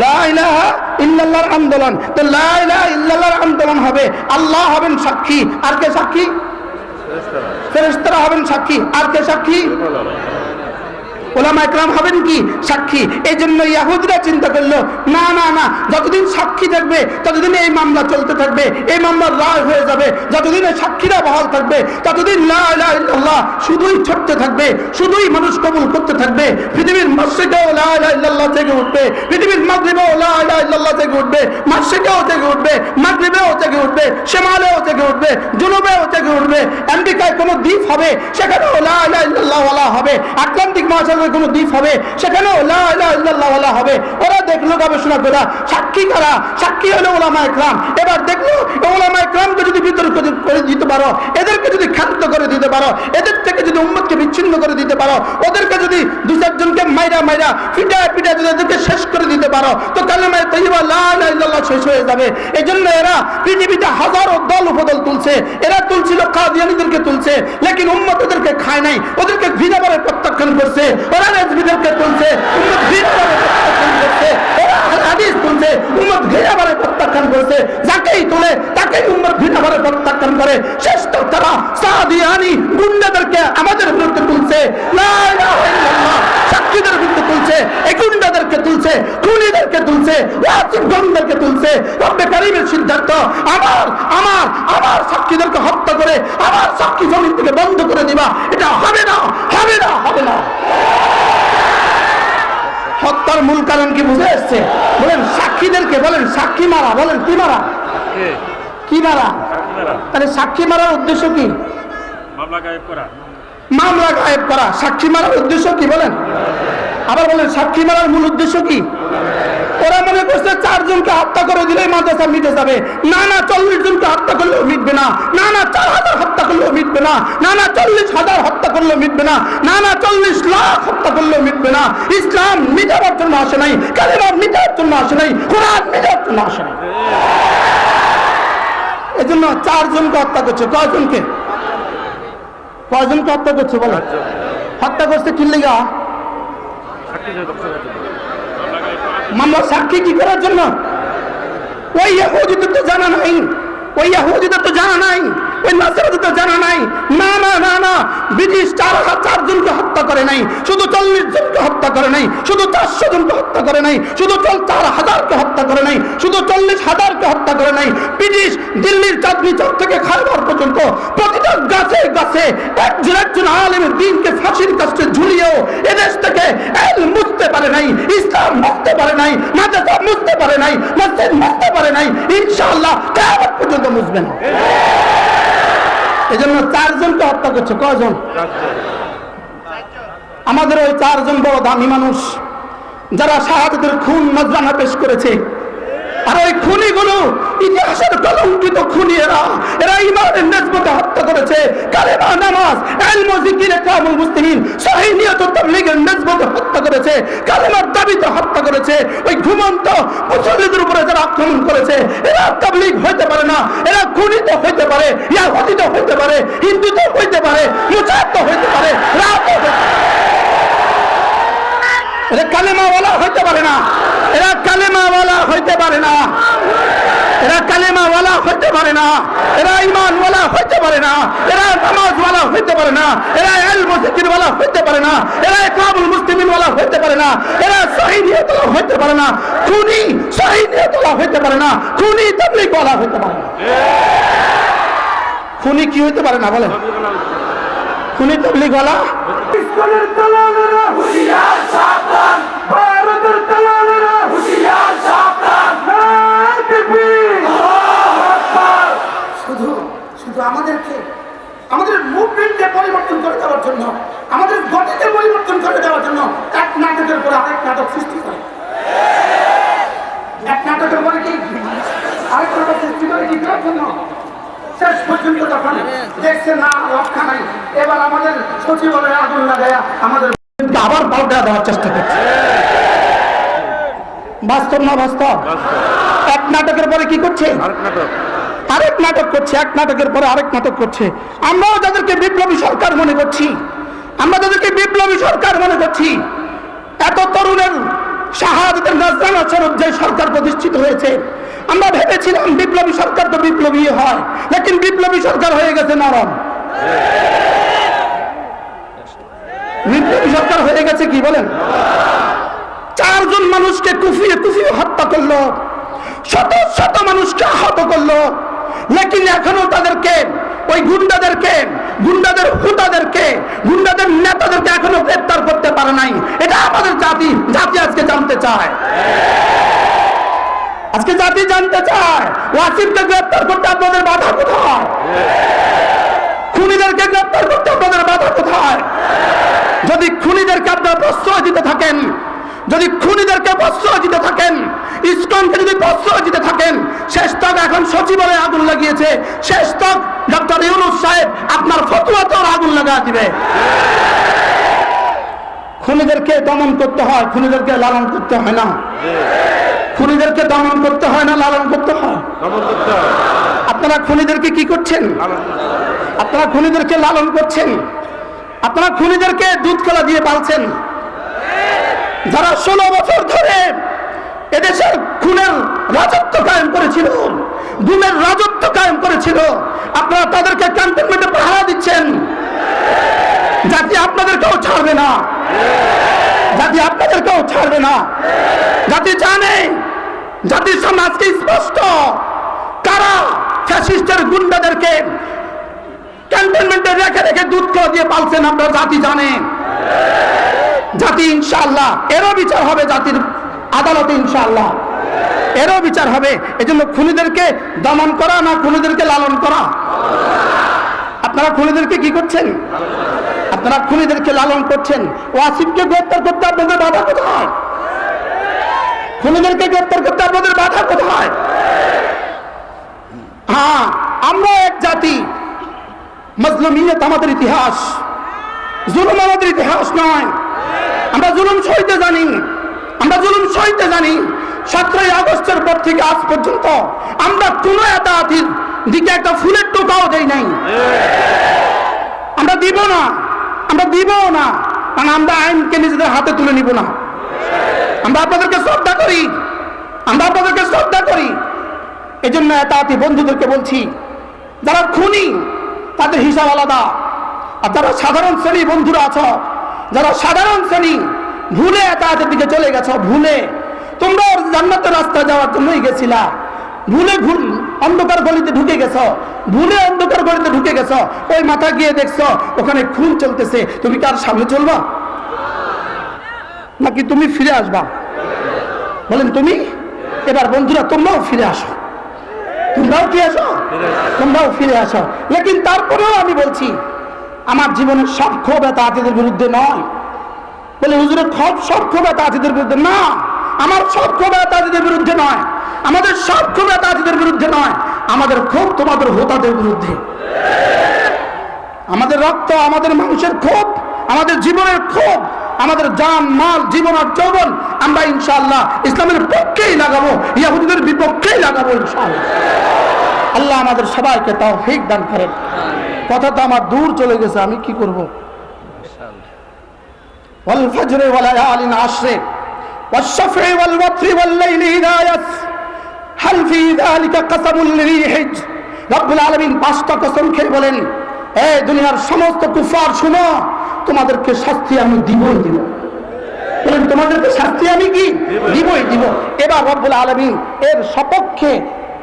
লা ইলাহা ইল্লাল্লাহর আন্দোলন। তো লা ইলাহা ইল্লাল্লাহর আন্দোলন হবে, আল্লাহ হবেন সাক্ষী। আর কে সাক্ষী? ফেরেশতারা হবেন সাক্ষী। আর কে সাক্ষী? উলামা ইকরাম হবেন কি সাক্ষী। এই জন্য ইহুদিরা চিন্তা করলো, না না না, যতদিন সাক্ষী থাকবে ততদিন এই মামলা চলতে থাকবে, এই মামলার রায় হয়ে যাবে। যতদিন এই সাক্ষীরা বহাল থাকবে ততদিন লা ইলাহা ইল্লাল্লাহ শুধুই ছড়তে থাকবে, শুধুই মানুষ কবুল করতে থাকবে। পৃথিবীর মসজিদেও লা ইলাহা ইল্লাল্লাহ জেগে উঠবে, পৃথিবীর মাগরিবেও লা ইলাহা ইল্লাল্লাহ জেগে উঠবে, মসজিদেও জেগে উঠবে, মাগরিবেও জেগে উঠবে, শিমালেও জেগে উঠবে, জুনুবেও জেগে উঠবে। আমেরিকায় কোনো দ্বীপ হবে, সেখানেও লা ইলাহা ইল্লাল্লাহ ওয়ালা হবে। আটলান্টিক মহাসাগর কোনো দ্বীপ হবে, সেখানেও লা ইলাহা ইল্লাল্লাহ ওয়ালা হবে। ওরা দেখলো গবেষণা করে সাক্ষী কারা? সাক্ষী হলো উলামা ইকরাম। এবার দেখলো উলামা ইকরামকে যদি বিতর্ক করে দিতে পারো, এদেরকে যদি ক্ষান্ত করে দিতে পারো, এদের থেকে যদি উম্মতকে বিচ্ছিন্ন করে দিতে পারো, ওদেরকে যদি 2-4 জনকে মাইরা মাইরা পিটায় পিটায় যদি এদেরকে শেষ করে দিতে পারো, তো কালেমা তাইয়্যিবা লা ইলাহা ইল্লাল্লাহ শেষ হয়ে যাবে। এজন্য এরা পৃথিবীতে হাজারো দল উপদল তুলছে। এরা তুলছিল কাদিয়ানীদেরকে তুলছে, লেকিন উম্মত ওদেরকে খায় নাই, ওদেরকে ঘৃণাভরে প্রত্যাখ্যান করছে। ওরা রাজবিদেরকে তুলছে, উম্মত ঘৃণাভরে প্রত্যাখ্যান করছে। ওরা হাদিস তুলছে, উম্মত ঘৃণাভরে প্রত্যাখ্যান করছে। যাকেই তুলে তাকেই উম্মত ঘৃণাভরে প্রত্যাখ্যান করে। শেষ তো তারা সাদিয়ানি গুন্ডাদেরকে আমাদের বিরুদ্ধে তুলছে, লা ইলাহা ইল্লাল্লাহ সাক্ষীদের বিরুদ্ধে তুলছে, এই গুন্ডাদেরকে তুলছে, খুনিদেরকে তুলছে, ওয়াসিফগণদেরকে তুলছে। রব্বে কারীমের সিদ্ধান্ত আমার আমার আমার সাক্ষীদেরকে হত্যা করে আমার সাক্ষী জমিন থেকে বন্ধ করে দিবা, এটা হবে না, হবে না, হবে না। হত্যার মূল কারণ কি বুঝে আসছে? বলেন সাক্ষীদেরকে, বলেন সাক্ষী মারা, বলেন কি মারা? কি মারা? তাহলে সাক্ষী মারার উদ্দেশ্য কি? মামলা গায়েব করা। মামলা গায়েব করা। সাক্ষী মারার উদ্দেশ্য কি? বলেন। আবার বলেন সাক্ষী মারার মূল উদ্দেশ্য কি? ওরা মনে করছে 4 জনকে হত্যা করে দিলেই মাদ্রাসা মিটে যাবে। না না, 40 জনকে হত্যা করলেও মিটবে না। না না, 4000 হত্যা করলেও মিটবে না। না না, 40,000 হত্যা করলেও মিটবে না। না না, 40 লাখ হত্যা করলেও মিটবে না। ইসলাম মিটাবার জন্য আসে নাই, কালেমা মিটার জন্য আসে নাই, কোরআন মিটার জন্য আসে নাই। এজন্য 4 জনকে হত্যা করছে। কয়জনকে? কয়জনকে হত্যা করছে? বলো। হত্যা করছে কি লিগা? মামলা সাক্ষী কি করার জন্য? ওই ইহুদিদের তো জানা নাই, ওই ইহুদিদের তো জানা নাই, ওই নাসারাদের তো জানা নাই। না না না না, ব্রিটিশ 4 জনকে হত্যা করে নাই, শুধু 40 জনকে হত্যা করে নাই, শুধু 400 জনকে হত্যা করে নাই, শুধু 4000কে হত্যা করে নাই, শুধু 40,000কে হত্যা করে নাই, ব্রিটিশ দিল্লির চাঁদনি চক থেকে খায়বার পর্যন্ত প্রতিটা গাছে গাছে একজন একজন আলেমের দ্বীনকে ফাঁসির কাছে ঝুলিয়েও এদেশ থেকে ইলম মুছতে পারে নাই, ইসলাম মুছতে পারে নাই, মাদ্রাসা মুছতে পারে নাই, মসজিদ মুছতে পারে নাই, ইনশাআল্লাহ কিয়ামত পর্যন্ত মুছবে না। এজন্য 4 জনকে হত্যা করছে। কয়জন? আমাদের ওই 4 জন বড় দামি মানুষ যারা শাহাদাতের খুন নজরানা পেশ করেছে। আর ওই খুনিগুলো ইতিহাসের কলঙ্কিত খুনি। এরা ইমানের নিসবতে হত্যা করেছে, কালেমা, নামাজ, ইলম ও জিকির, ইকরামুল মুসলিমিন, সহিহ নিয়ত ও তাবলীগের নিসবতে হত্যা করেছে, কালেমার দাবিতে হত্যা করেছে। ওই ঘুমন্ত মুসল্লিদের উপরে যারা আক্রমণ করেছে, এরা তাবলীগ হইতে পারে না, এরা খুনি তো হইতে পারে, ইয়াহুদি তো হইতে পারে, হিন্দু তো হইতে পারে, মুজাহিদ তো হইতে পারে, রাত তো হইতে পারে। এরা কালেমাওয়ালা হইতে পারে না, এরা কালেমাওয়ালা হইতে পারে না, এরা কালেমাওয়ালা হইতে পারে না, এরা ঈমানওয়ালা হইতে পারে না, এরা নামাজওয়ালা হইতে পারে না, এরা ইলম ও জিকিরওয়ালা হইতে পারে না, এরা ইকরামুল মুসলিমিনওয়ালা হইতে পারে না, এরা সহিহ নিয়তওয়ালা হইতে পারে না, খুনি সহিহ নিয়তওয়ালা হইতে পারে না, খুনি তাবলীগওয়ালা হইতে পারে না। খুনি কি হইতে পারে না বলেন? খুনি তাবলীগওয়ালা। ইসলামের দালালেরা হুঁশিয়ার সাবধান, ভারতের দালালেরা হুঁশিয়ার সাবধান। শুধু শুধু আমাদেরকে আমাদের মুভমেন্টকে পরিবর্তন করে দেওয়ার জন্য, আমাদের গতিকে পরিবর্তন করে দেওয়ার জন্য এক নাটকের পরে আরেক নাটক সৃষ্টি করে। এক নাটকের পরে কি আরেক নাটক সৃষ্টি করে কি করার জন্য? শেষ পর্যন্ত যখন দেখছে না রক্ষা নাই, এবার আমাদের সচিবালয়ে আগুন লাগায়া আমাদের আবার পাল্টা দেওয়ার চেষ্টা করছে। বাস্তব না বাস্তব? এক নাটকের পরে কি করছে? আরেক নাটক করছে, এক নাটকের পরে আরেক নাটক করছে। আমরাও যাদেরকে বিপ্লবী সরকার মনে করছি, আমরা যাদেরকে বিপ্লবী সরকার মনে করছি, এত তরুণের শাহাদাতের নজরানা স্বরূপ যে সরকার প্রতিষ্ঠিত হয়েছে, আমরা ভেবেছিলাম বিপ্লবী সরকার তো বিপ্লবী হয়, লেকিন বিপ্লবী সরকার হয়ে গেছে নরম। বিপ্লবী সরকার হয়ে গেছে কি বলেন? 4 জন মানুষকে কুফিয়ে কুফিয়ে হত্যা করলো, শত শত মানুষকে আহত করলো, লেকিন এখনো তাদেরকে, ওই গুন্ডাদেরকে, গুন্ডাদের হুতাদেরকে, গুন্ডাদের নেতাদেরকে এখনো গ্রেফতার করতে পারে নাই। এটা আমাদের জাতি আজকে জানতে চায়। আজকে জাতি জানতে চায় ওয়াসিমকে গ্রেফতার করতে আপনাদের বাধা কোথায়? খুনিদেরকে গ্রেফতার করতে আপনাদের বাধা কোথায়? যদি খুনিদেরকে আপনারা প্রশ্রয় দিতে থাকেন, যদি খুনিদেরকে প্রশ্রয় দিতে থাকেন, ইসকনকে যদি প্রশ্রয় দিতে থাকেন, শেষ তক এখন সচিবালয়ে আগুন লাগিয়েছে, শেষ তক ডক্টর ইউনূস সাহেব আপনার ফতোয়াতেও আগুন লাগা দিবে। খুনিদেরকে দমন করতে হয়, খুনিদেরকে লালন করতে হয় না। খুনিদেরকে দমন করতে হয় না লালন করতে হয়? আপনারা খুনিদেরকে কি করছেন? আপনারা খুনিদেরকে লালন করছেন, আপনারা খুনিদেরকে দুধ কলা দিয়ে পালছেন। যারা 16 বছর ধরে এদেশের খুনের রাজত্ব কায়েম করেছিল, গুমের রাজত্ব কায়েম করেছিল, আপনারা তাদেরকে ক্যান্টনমেন্টে পাহারা দিচ্ছেন। জাতি আপনাদেরকেও ছাড়বে না, জাতি আপনাদেরকেও ছাড়বে না। জাতি জানে, জাতির সামনে আজকে স্পষ্ট কারা ফ্যাসিস্টের গুন্ডাদেরকে ক্যান্টনমেন্টে রেখে রেখে দুধ কলা দিয়ে পালছেন। আপনারা জাতি জানে, জাতি ইনশাআল্লাহ এরও বিচার হবে, জাতির আদালতে ইনশাআল্লাহ এরও বিচার হবে। এজন্য খুনিদেরকে দমন করা না খুনিদেরকে লালন করা? আপনারা খুনিদেরকে কি করছেন? আপনারা খুনিদেরকে লালন করছেন। ওয়াসিমকে গ্রেফতার করতে আপনাদের বাধা কোথায়? খুনিদেরকে গ্রেফতার করতে আপনাদের বাধা কোথায়? হ্যাঁ, আমরা এক জাতি, মাজলুমিয়ত আমাদের ইতিহাস, জুলুম আমাদের ইতিহাস নয়। আমরা জুলুম সইতে জানি, আমরা জুলুম সইতে জানি। 17ই আগস্টের পর থেকে আজ পর্যন্ত আমরা কোন এতাতির দিকে একটা ফুলের টোকাও দেই নাই। আমরা দিব না, আমরা দিব না, কারণ আমরা আইনকে নিজেদের হাতে তুলে নিব না। আমরা আপনাদেরকে শ্রদ্ধা করি, আমরা আপনাদেরকে শ্রদ্ধা করি। এই জন্য এতাতি বন্ধুদেরকে বলছি, যারা খুনি তাদের হিসাব আলাদা। আর যারা সাধারণ শ্রেণী বন্ধুরা আছো, যারা সাধারণ শ্রেণী ভুলে এতাতের দিকে চলে গেছো, ভুলে তোমরা জান্নাতের রাস্তা যাওয়ার জন্যই গেছিলা, ভুল অন্ধকার গলিতে ঢুকে গেছো, ভুলে অন্ধকার গলিতে ঢুকে গেছো, ওই মাথা গিয়ে দেখছো ওখানে খুন চলতেছে, তুমি কি আর সামনে চলবা নাকি তুমি ফিরে আসবা? বলেন তুমি। এবার বন্ধুরা তোমরাও ফিরে আসো, তোমরাও কি আসো, তোমরাও ফিরে আসো। লেকিন তারপরেও আমি বলছি আমার জীবনের সব ক্ষোভ আতিদের বিরুদ্ধে নয়। বলে হুজুরের সব ক্ষোভ আতিদের বিরুদ্ধে না, আমার সব ক্ষোভ আতিদের বিরুদ্ধে নয়, আমাদের সব ক্ষোভ আতিদের বিরুদ্ধে নয়, আমাদের ক্ষোভ তোমাদের হোতাদের বিরুদ্ধে। আমাদের রক্ত, আমাদের মানুষের ক্ষোভ, আমাদের জীবনের ক্ষোভ, আমাদের জান মাল জীবন আর যৌবন আমরা ইনশাআল্লাহ ইসলামের পক্ষেই লাগাবো, ইহুদিদের বিপক্ষেই লাগাবো ইনশাআল্লাহ। আল্লাহ আমাদের সবাইকে তৌফিক দান করেন। কথা তো আমার দূর চলে গেছে, আমি কি করব? ওয়াল ফজরে ওয়া লায়ালিন আশরে ওয়াশ শাফঈ ওয়াল ওয়াতরি ওয়াল লাইলি ইযা ইয়াস হাল ফি যালিকা কাসামুল লিহিজ। রব্বুল আলামিন পাঁচটা কসম খেয়ে বলেন, এই দুনিয়ার সমস্ত কুফার শুনো, তোমাদেরকে শাস্তি আমি দিবই দিব। বলেন তোমাদেরকে শাস্তি আমি কি দিবই দিব। এবার রব্বুল আলামিন এর সপক্ষে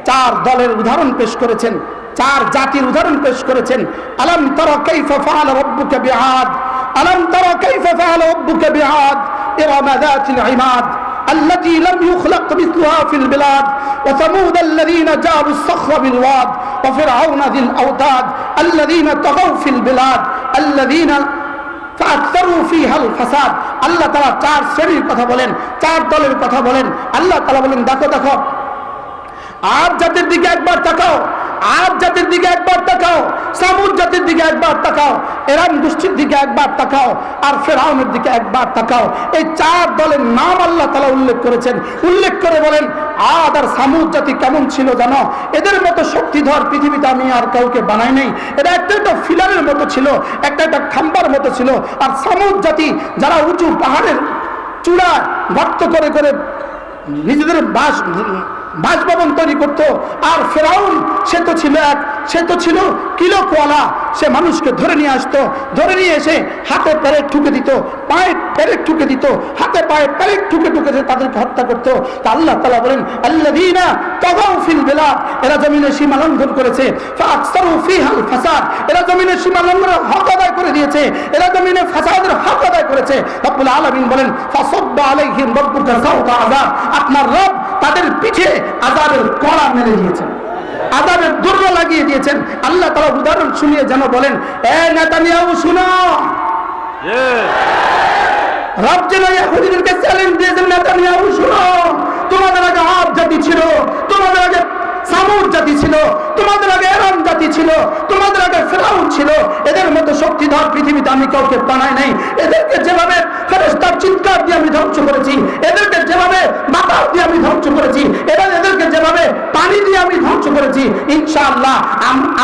চার দলের উদাহরণ পেশ করেছেন, চার জাতির উদাহরণ পেশ করেছেন। আলাম তারা কাইফা ফাআলা রাব্বুকা বিআদ, আলাম তারা কাইফা ফাআলা রাব্বুকা বিআদ ইরামা যাতিল ইমাদ التي لم يخلق مثلها في البلاد وثمود الذين جابوا الصخر بالواد وفرعون ذي الأوتاد الذين طغوا في البلاد الذين فأكثروا فيها الفساد। আল্লাহ তাআলা চার শ্রেণীর কথা বলেন, চার দলের কথা বলেন। আল্লাহ তাআলা বলেন দেখো দেখো আদ জাতির দিকে একবার তাকাও, আদ জাতির দিকে একবার তাকাও, সামুদ জাতির দিকে একবার তাকাও, এরাম গোষ্ঠীর দিকে একবার তাকাও, আর ফেরাউনের দিকে একবার তাকাও। এই চার দলের নাম আল্লাহ তাআলা উল্লেখ করেছেন। উল্লেখ করে বলেন আদ আর সামুদ জাতি কেমন ছিল জানো? এদের মতো শক্তিধর পৃথিবীতে আমি আর কাউকে বানাই নাই। এরা একটা ফিলারের মতো ছিল, একটা খাম্বার মতো ছিল। আর সামুদ জাতি যারা উঁচু পাহাড়ের চূড়া গর্ত করে করে নিজেদের বাসভবন তৈরি করতো। আর ফেরাউন সে তো ছিল কিলো কোয়ালা, সে মানুষকে ধরে নিয়ে আসতো, ধরে নিয়ে এসে হাতে প্যারেক ঠুকে দিত, পায়ে প্যারেক ঠুকে দিত, হাতে পায়ে প্যারেক ঠুকে ঠুকে তাদেরকে হত্যা করতো। তা আল্লাহ তাআলা বলেন আল্লাযীনা তাগাউ ফিল বিলাদ, এরা জমিনে সীমা লঙ্ঘন করেছে, ফাআকসারু ফিহাল ফাসাদ, এরা জমিনে সীমা লঙ্ঘনের হক আদায় করে দিয়েছে, এরা জমিনে ফাসাদের হক আদায় করেছে। রব্বুল আলামিন বলেন ফাসাব্বা আলাইহিম রাব্বুকা সাওতা আযাব, আপনার রব তাদের পিঠে আযাবের কড়া মেরে দিয়েছেন, আযাবের দুর্গ লাগিয়ে দিয়েছেন। আল্লাহ তাআলা উদাহরণ শুনিয়ে যেন বলেন এ নেতানিয়াহু শুনো, রব যেন ইহুদিদেরকে চ্যালেঞ্জ দিয়েছেন, নেতানিয়াহু শুনো, তোমাদের আগে আদ জাতি ছিল, তোমাদের আগে সামুদ জাতি ছিল, তোমাদের আগে এরাম জাতি ছিল, তোমাদের আগে ফেরাউন ছিল। এদের মতো শক্তিধর পৃথিবীতে আমি কাউকে বানাই নাই। এদেরকে যেভাবে ফেরেশতার চিৎকার দিয়ে আমি ধ্বংস করেছি, এদেরকে যেভাবে বাতাস দিয়ে আমি ধ্বংস করেছি, এদেরকে যেভাবে পানি দিয়ে আমি ধ্বংস করেছি, ইনশাআল্লাহ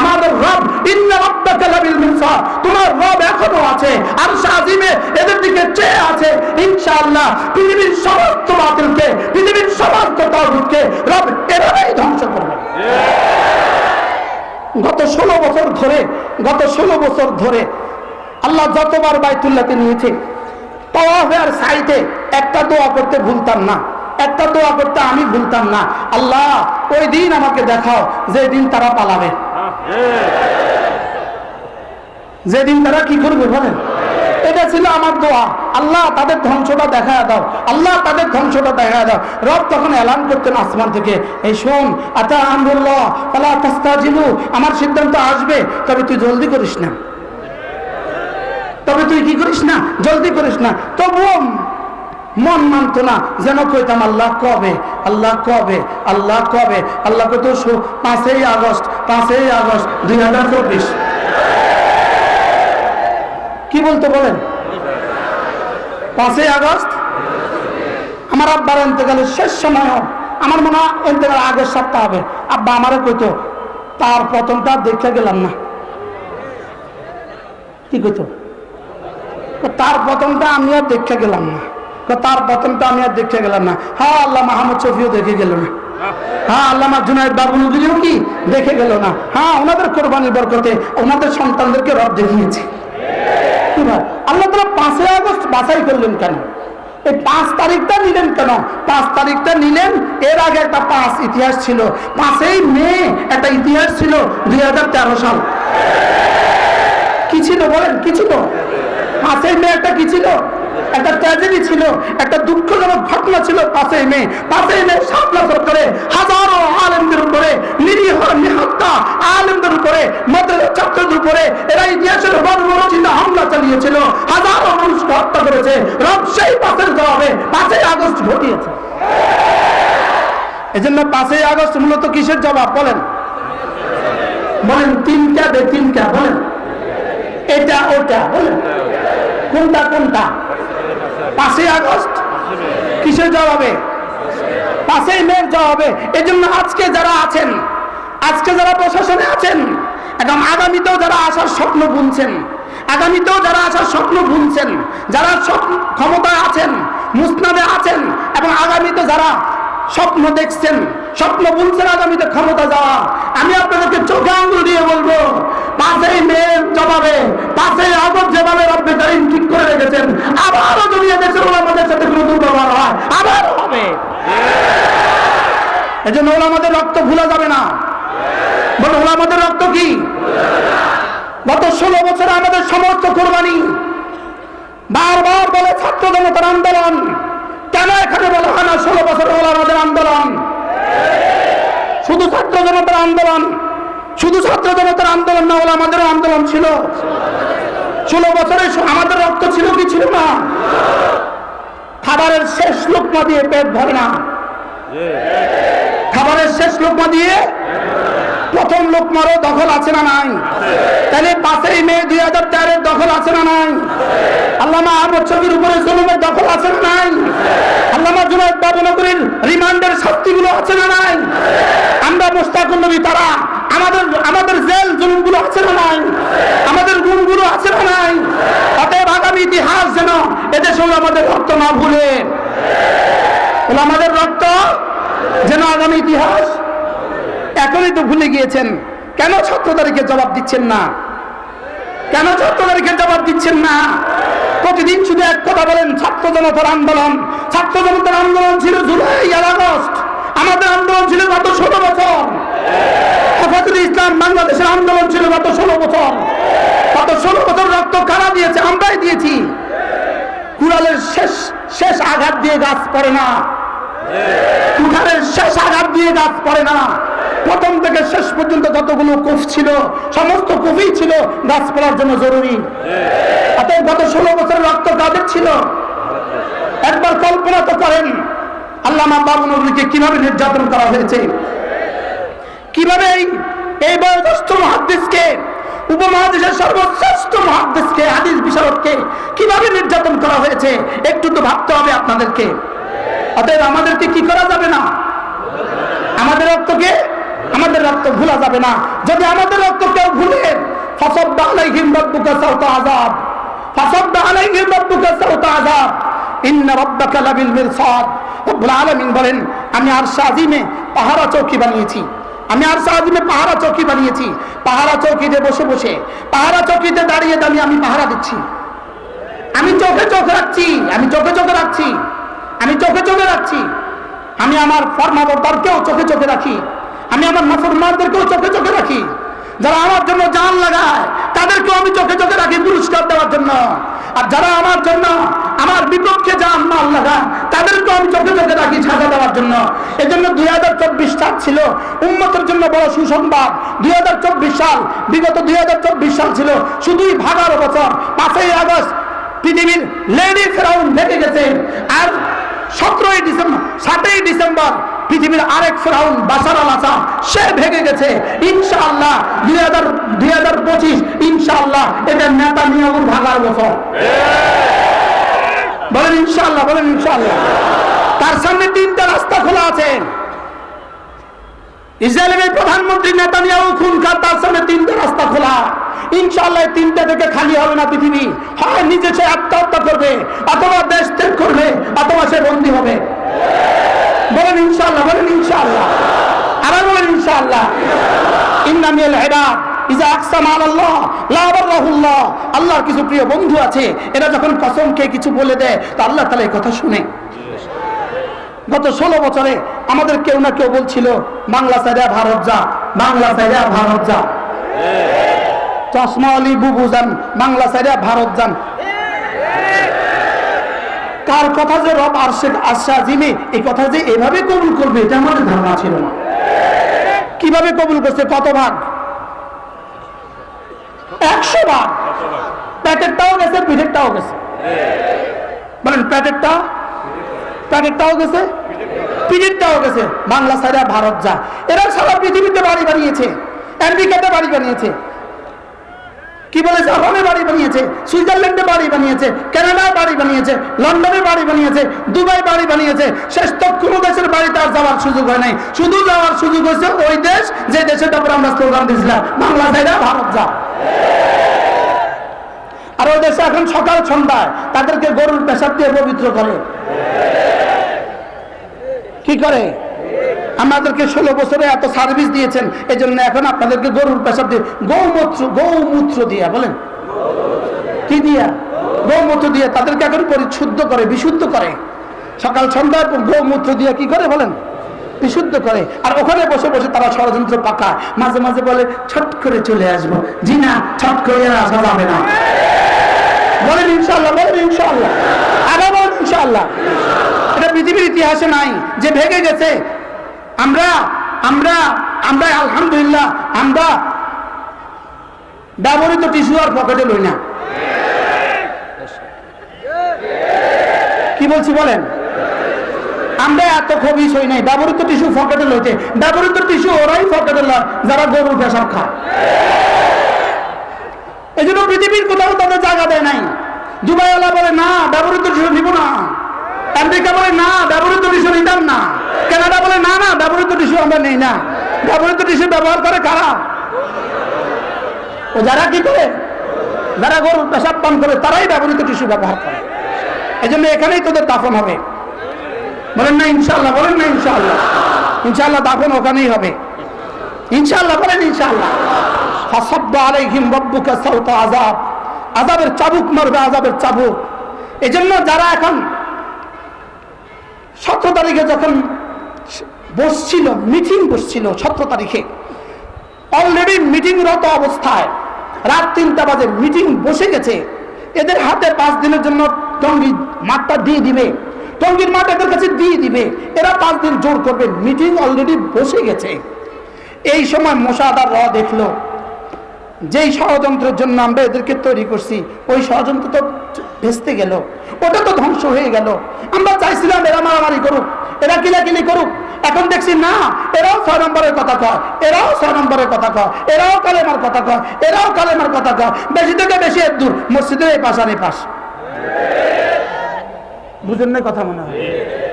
আমাদের রব ইন্না রাব্বাকা লাবিল মিরসাদ, তোমার রব এখনো আছে আরশ আজিমে, এদের দিকে চেয়ে আছে। ইনশাআল্লাহ পৃথিবীর সমস্ত বাতিলকে, পৃথিবীর সমস্ত তাগুতকে রব এভাবেই ধ্বংস করবে। গত 16 বছর ধরে আল্লাহ যতবার বাইতুল্লাহকে নিয়েছে, তাওয়াফে আর সাইতে একটা দোয়া করতে ভুলতাম না, একটা দোয়া করতে আমি ভুলতাম না, আল্লাহ ওই দিন আমাকে দেখাও যেদিন তারা পালাবে, যেদিন তারা কি করবে বলেন। এটা ছিল আমার দোয়া, আল্লাহ তাদের ধ্বংসটা দেখা দাও, আল্লাহ তাদের ধ্বংসটা দেখা দাও। রব তখন এলান করতেন আসমান থেকে, এই শোন আতা আমরুল্লাহ ফালা তাস্তাজিলু, আমার সিদ্ধান্ত আসবে, তবে তুই জলদি করিস না, তবে তুই কি করিস না, জলদি করিস না। তবুও মন মানত না, যেন কইতাম আল্লাহ কবে, আল্লাহ কবে, আল্লাহ কবে। আল্লাহ কত 5ই আগস্ট 2024 কি বলতে বলেন, 5ই আগস্ট আমার আব্বার ইন্তেকালের শেষ সময়, আমার মনে হয় ইন্তেকাল আগের সপ্তাহ হবে। আব্বা আমারে কইতো তার প্রথমটা দেখে গেলাম না, কি কইতো তার প্রথমটা আমি আর দেখে গেলাম না, তার প্রথমটা আমি আর দেখে গেলাম না। হ্যাঁ আল্লাহ মাহমুদ শফিও দেখে গেল না, হ্যাঁ আল্লামা জুনায়েদ বাবুলুদ্দিনও কি দেখে গেল না। হ্যাঁ ওনাদের কোরবানির বরকতে ওনাদের সন্তানদেরকে রব দেখিয়েছে। আল্লাহ তাআলা 5ই আগস্ট বাছাই করলেন কেন? এই 5 তারিখটা নিলেন কেন? 5 তারিখটা নিলেন, এর আগে একটা 5 ইতিহাস ছিল। 5ই মে একটা ইতিহাস ছিল 2013 সাল। কি ছিল বলেন, কি ছিল? 5ই মে একটা কি ছিল? একটা ট্র্যাজেডি ছিল, একটা দুঃখজনক ঘটনা ছিল 5ই মে। 5ই মে শাপলা সরকারে হাজারো আলেমদের উপরে, নিরীহ নিহত্যা আলেমদের উপরে, মাদ্রাসা ছাত্রদের উপরে এরা ইতিহাসের বর্বরচিত হামলা চালিয়েছিল, হাজারো মানুষকে হত্যা করেছে। রব সেই 5-এর জবাবে 5ই আগস্ট ঘটিয়েছে। এজন্য 5ই আগস্ট মূলত কিসের জবাব বলেন? বলেন তিনটা বলেন, এটা ওটা বলেন, কোনটা কোনটা? 5ই আগস্ট কিসের জবাবে? 5ই মে জবাবে। এই জন্য আজকে যারা আছেন, আজকে যারা প্রশাসনে আছেন এবং আগামীতেও যারা আসার স্বপ্ন বুনছেন, আগামীতেও যারা আসার স্বপ্ন বুনছেন, যারা ক্ষমতায় আছেন, মুসনাদে আছেন এবং আগামীতে যারা স্বপ্ন দেখছেন, স্বপ্ন বুনছেন আগামীতে ক্ষমতা যাওয়া, আমি আপনাদেরকে চোখে আঙুল দিয়ে বলবো 5ই মে জবাবে 5ই আগস্ট যেভাবে রব্বে কারীম ঠিক করে রেখেছেন, আবারও যদি দেশের ওলামাদের সাথে কোনো দুর্ব্যবহার হয় আবারও হবে। এজন্য ওলামাদের রক্ত ভুলা যাবে না। বলে ওলামাদের রক্ত কি? গত 16 বছরে আমাদের সমস্ত কোরবানি। বারবার বলে ছাত্র জনতার আন্দোলন, কেন এখানে বলা হয় না 16 বছর ওলামাদের আন্দোলন? শুধু ছাত্র জনতার আন্দোলন, শুধু ছাত্র জনতার আন্দোলন না, ওলামাদের আন্দোলন ছিল। 16 বছরে আমাদের রক্ত ছিল কি ছিল না? খাবারের শেষ লোকমা দিয়ে পেট ভরে না, খাবারের শেষ লোকমা দিয়ে প্রথম লোকমারও দখল আছে না নাই? তাহলে 5ই মে 2013 দখল আছে না নাই? আল্লামা আহমদ শফির উপরে জুলুমের দখল আছে না নাই? আল্লামা জুনায়েদ বাবুনগরীর রিমান্ডের শাস্তিগুলো আছে না নাই? আমরা মুশতাকুন নবী তারা আমাদের জেল জুলুমগুলো আছে না নাই? আমাদের গুণগুলো আছে না নাই? অতএব আগামী ইতিহাস যেন এদেশে আমাদের রক্ত না ভুলে, আমাদের রক্ত যেন আগামী ইতিহাস। এখনই তো ভুলে গিয়েছেন, কেন 17 তারিখে জবাব দিচ্ছেন না? কেন 17 তারিখে জবাব দিচ্ছেন না? প্রতিদিন শুধু এক কথা বলেন, ছাত্র জনতার আন্দোলন। ছাত্র জনতার আন্দোলন ছিল জুলাই আর আগস্ট, আমাদের আন্দোলন ছিল গত 16 বছর। হেফাজতে ইসলাম বাংলাদেশের আন্দোলন ছিল গত 16 বছর। গত 16 বছর রক্ত কারা দিয়েছে? আমরাই দিয়েছি। কুড়ালের শেষ আঘাত দিয়ে গাছ পড়ে না, কুঠারের শেষ আঘাত দিয়ে গাছ পড়ে না। প্রথম থেকে শেষ পর্যন্ত যতগুলো কুফ ছিল সমস্ত কুফই ছিল গাছ পড়ার জন্য জরুরি। অতএব গত 16 বছর রক্ত কাদের ছিল? একবার কল্পনা তো করেন, আল্লামা বাবুনগরীকে কিভাবে নির্যাতন করা হয়েছে, কিভাবে এই বয়োজ্যেষ্ঠ মুহাদ্দিসকে, উপমহাদেশের সর্বশ্রেষ্ঠ মুহাদ্দিসকে, হাদিস বিশারদকে কিভাবে নির্যাতন করা হয়েছে, একটু তো ভাবতে হবে আপনাদেরকে। অতএব আমাদেরকে কি করা যাবে না? আমাদের রক্তকে, আমাদের রক্ত ভুলা যাবে না। যদি আমাদের রক্ত কেউ ভুলে, ফাসাব্বা আলাইহিম রাব্বুকা সাওতা আযাব, ফাসাব্বা আলাইহিম রাব্বুকা সাওতা আযাব, ইন্না রাব্বাকা লাবিল মিরসাদ। রব্বুল আলামিন বলেন, আমি আরশে আজিমে পাহারা চৌকি বানিয়েছি, আমি আরশে আজিমে পাহারা চৌকি বানিয়েছি। পাহারা চৌকিতে বসে বসে, পাহারা চৌকিতে দাঁড়িয়ে দাঁড়িয়ে আমি পাহারা দিচ্ছি। আমি চোখে চোখে রাখছি, আমি চোখে চোখে রাখছি, আমি চোখে চোখে রাখছি। আমি আমার ফরমাবরদারকেও চোখে চোখে রাখি, আমি আমার নাফরমানদেরকেও চোখে চোখে রাখি। যারা আমার জন্য জান লাগায় তাদেরকেও আমি চোখে চোখে রাখি পুরস্কার দেওয়ার জন্য। আর যারা আমার জন্য, আমার বিপক্ষে জান মাল লাগায় তাদেরকেও আমি চোখে চোখে রাখি সাজা দেওয়ার জন্য। এই জন্য 2024 সাল ছিল উম্মতের জন্য বড় সুসংবাদ। 2024 সাল, বিগত 2024 সাল ছিল শুধুই ভাগার বছর। 5ই আগস্ট পৃথিবীর লেডি ফেরাউন ভেঙে গেছে। আর 7ই ডিসেম্বর পৃথিবীর আরেক ফেরাউন বাশার আল আসাদ সে ভেঙে গেছে। ইনশাআল্লাহ 2025 ইনশাআল্লাহ এটা নেতানিয়াহুর ভাগার বছর। বলেন ইনশাআল্লাহ, বলেন ইনশাআল্লাহ। তার সামনে 3টা রাস্তা খোলা আছে। ইসরায়েলের প্রধানমন্ত্রী নেতানিয়াহু খুন খান, তার সামনে 3টা রাস্তা খোলা। ইনশাআল্লাহ 3টা থেকে খালি হবে না পৃথিবী। হয় নিজে সে আত্মহত্যা করবে, অথবা দেশ ত্যাগ করবে, অথবা সে বন্দী হবে। বলেন ইনশাআল্লাহ, বলেন ইনশাআল্লাহ, আবার বলেন ইনশাআল্লাহ। ইন্না মিনাল ইবাদ ইজা আকসামা আলাল্লাহ লা আবাররাহুল্লাহ, আল্লাহর কিছু প্রিয় বন্ধু আছে, এরা যখন কসম খেয়ে কিছু বলে দেয় তো আল্লাহ তাআলা এই কথা শুনে। গত 16 বছরে আমাদের কেউ না কেউ বলছিল বাংলা সাইডা ভারত যা, বাংলা সাইডা ভারত যা, চশমা আলী বুবু যান, বাংলা সাইডা ভারত যান। কার কথা যে রব আরশে আজিমে এই কথা যে এভাবে কবুল করবে এটা আমাদের ধারণা ছিল না। কিভাবে কবুল করছে? কত ভাগ? 100 ভাগ। প্যাকেটটাও গেছে, পিঠেরটাও গেছে। বলেন প্যাকেটটাও গেছে, পিঠেরটাও গেছে। বাংলা সাইডা ভারত যা। এরা সারা পৃথিবীতে বাড়ি বানিয়েছে, আমেরিকাতে বাড়ি বানিয়েছে, কি বলে জাপানে বাড়ি বানিয়েছে, সুইজারল্যান্ডে বাড়ি বানিয়েছে, কানাডায় বাড়ি বানিয়েছে, লন্ডনে বাড়ি বানিয়েছে, দুবাই বাড়ি বানিয়েছে। শেষ তো কোনো দেশের বাড়িতে আর যাওয়ার সুযোগ হয় নাই, শুধু যাওয়ার সুযোগ হয়েছে ওই দেশ যে দেশের উপর আমরা স্লোগান দিয়েছিলাম বাংলা সাইডা ভারত যা। আর ওই দেশে এখন সকাল সন্ধ্যায় তাদেরকে গরুর পেশাব দিয়ে পবিত্র করে। কি করে? আমাদেরকে 16 বছরে এত সার্ভিস দিয়েছেন, এই জন্য এখন আপনাদেরকে গরুর পেশাব দিয়ে, গৌমূত্র দিয়া, বলেন কি দিয়া? গৌমূত্র দিয়ে তাদেরকে এখন পরিশুদ্ধ করে, বিশুদ্ধ করে। সকাল সন্ধ্যায় গৌমূত্র দিয়ে কি করে বলেন? বিশুদ্ধ করে। আর ওখানে বসে বসে তারা ষড়যন্ত্র পাকায়, মাঝে মাঝে বলে ছট করে চলে আসবো। জি না, ছট করে আসা যাবে না। বলেন ইনশাআল্লাহ, বলেন ইনশাআল্লাহ, আবার বলেন ইনশাআল্লাহ। এটা পৃথিবীর ইতিহাসে নাই যে ভেঙে গেছে। আমরা আমরা আমরা আলহামদুলিল্লাহ আমরা ব্যবহৃত টিস্যু আর পকেটে লই না। কি বলছি বলেন? আমরা এত খবিস হই নাই ব্যবহৃত টিস্যু পকেটে লইতে। ব্যবহৃত টিস্যু ওরাই পকেটে লয় যারা গরুর পেশাব খায়। এই জন্য পৃথিবীর কোথাও তাদের জায়গা দেয় নাই। দুবাইওয়ালা বলে না ব্যবহৃত টিস্যু নিব না, আমেরিকা বলে না ব্যবহৃত টিস্যু নিতাম না, কানাডা বলে না না ব্যবহৃত টিস্যু আমরা নেই না। ব্যবহৃত টিস্যু ব্যবহার করে কারা? ও যারা কি করে, যারা গরুর পেশাব পান করে তারাই ব্যবহৃত টিস্যু ব্যবহার করে। এই জন্য এখানেই তোদের দাফন হবে। বলেন না ইনশাআল্লাহ, বলেন না ইনশাআল্লাহ। ইনশাআল্লাহ দাফন ওখানেই হবে ইনশাআল্লাহ, বলেন ইনশাআল্লাহ। ফাসাব্বা আলাইহিম রাব্বুকা সাওতা আযাব, আযাবের চাবুক মারবে, আযাবের চাবুক। এজন্য যারা এখন 17 তারিখে যখন বসছিল, মিটিং বসছিল 17 তারিখে, অলরেডি মিটিংরত অবস্থায় রাত 3টা বাজে মিটিং বসে গেছে। এদের হাতে 5 দিনের জন্য টঙ্গী মাঠটা দিয়ে দিবে, টঙ্গীর মাঠ এদের কাছে দিয়ে দিবে, এরা 5 দিন জোর করবে। মিটিং অলরেডি বসে গেছে। এই সময় মোশাহাদার র দেখলো যেই ষড়যন্ত্রের জন্য আমরা এদেরকে তৈরি করছি ওই ষড়যন্ত্র তো ভেস্তে গেল, ওটা তো ধ্বংস হয়ে গেল। আমরা চাইছিলাম এরা মারামারি করুক, এরা কিলাকিলি করুক, এখন দেখছি না, এরাও 6 নম্বরের কথা কয়, এরাও 6 নম্বরের কথা কয়, এরাও কালেমার কথা কয়, এরাও কালেমার কথা কয়। বেশি থেকে বেশি এর দূর মসজিদের এই পাশ আর এই পাশ। বুঝেন না কথা? মনে হয়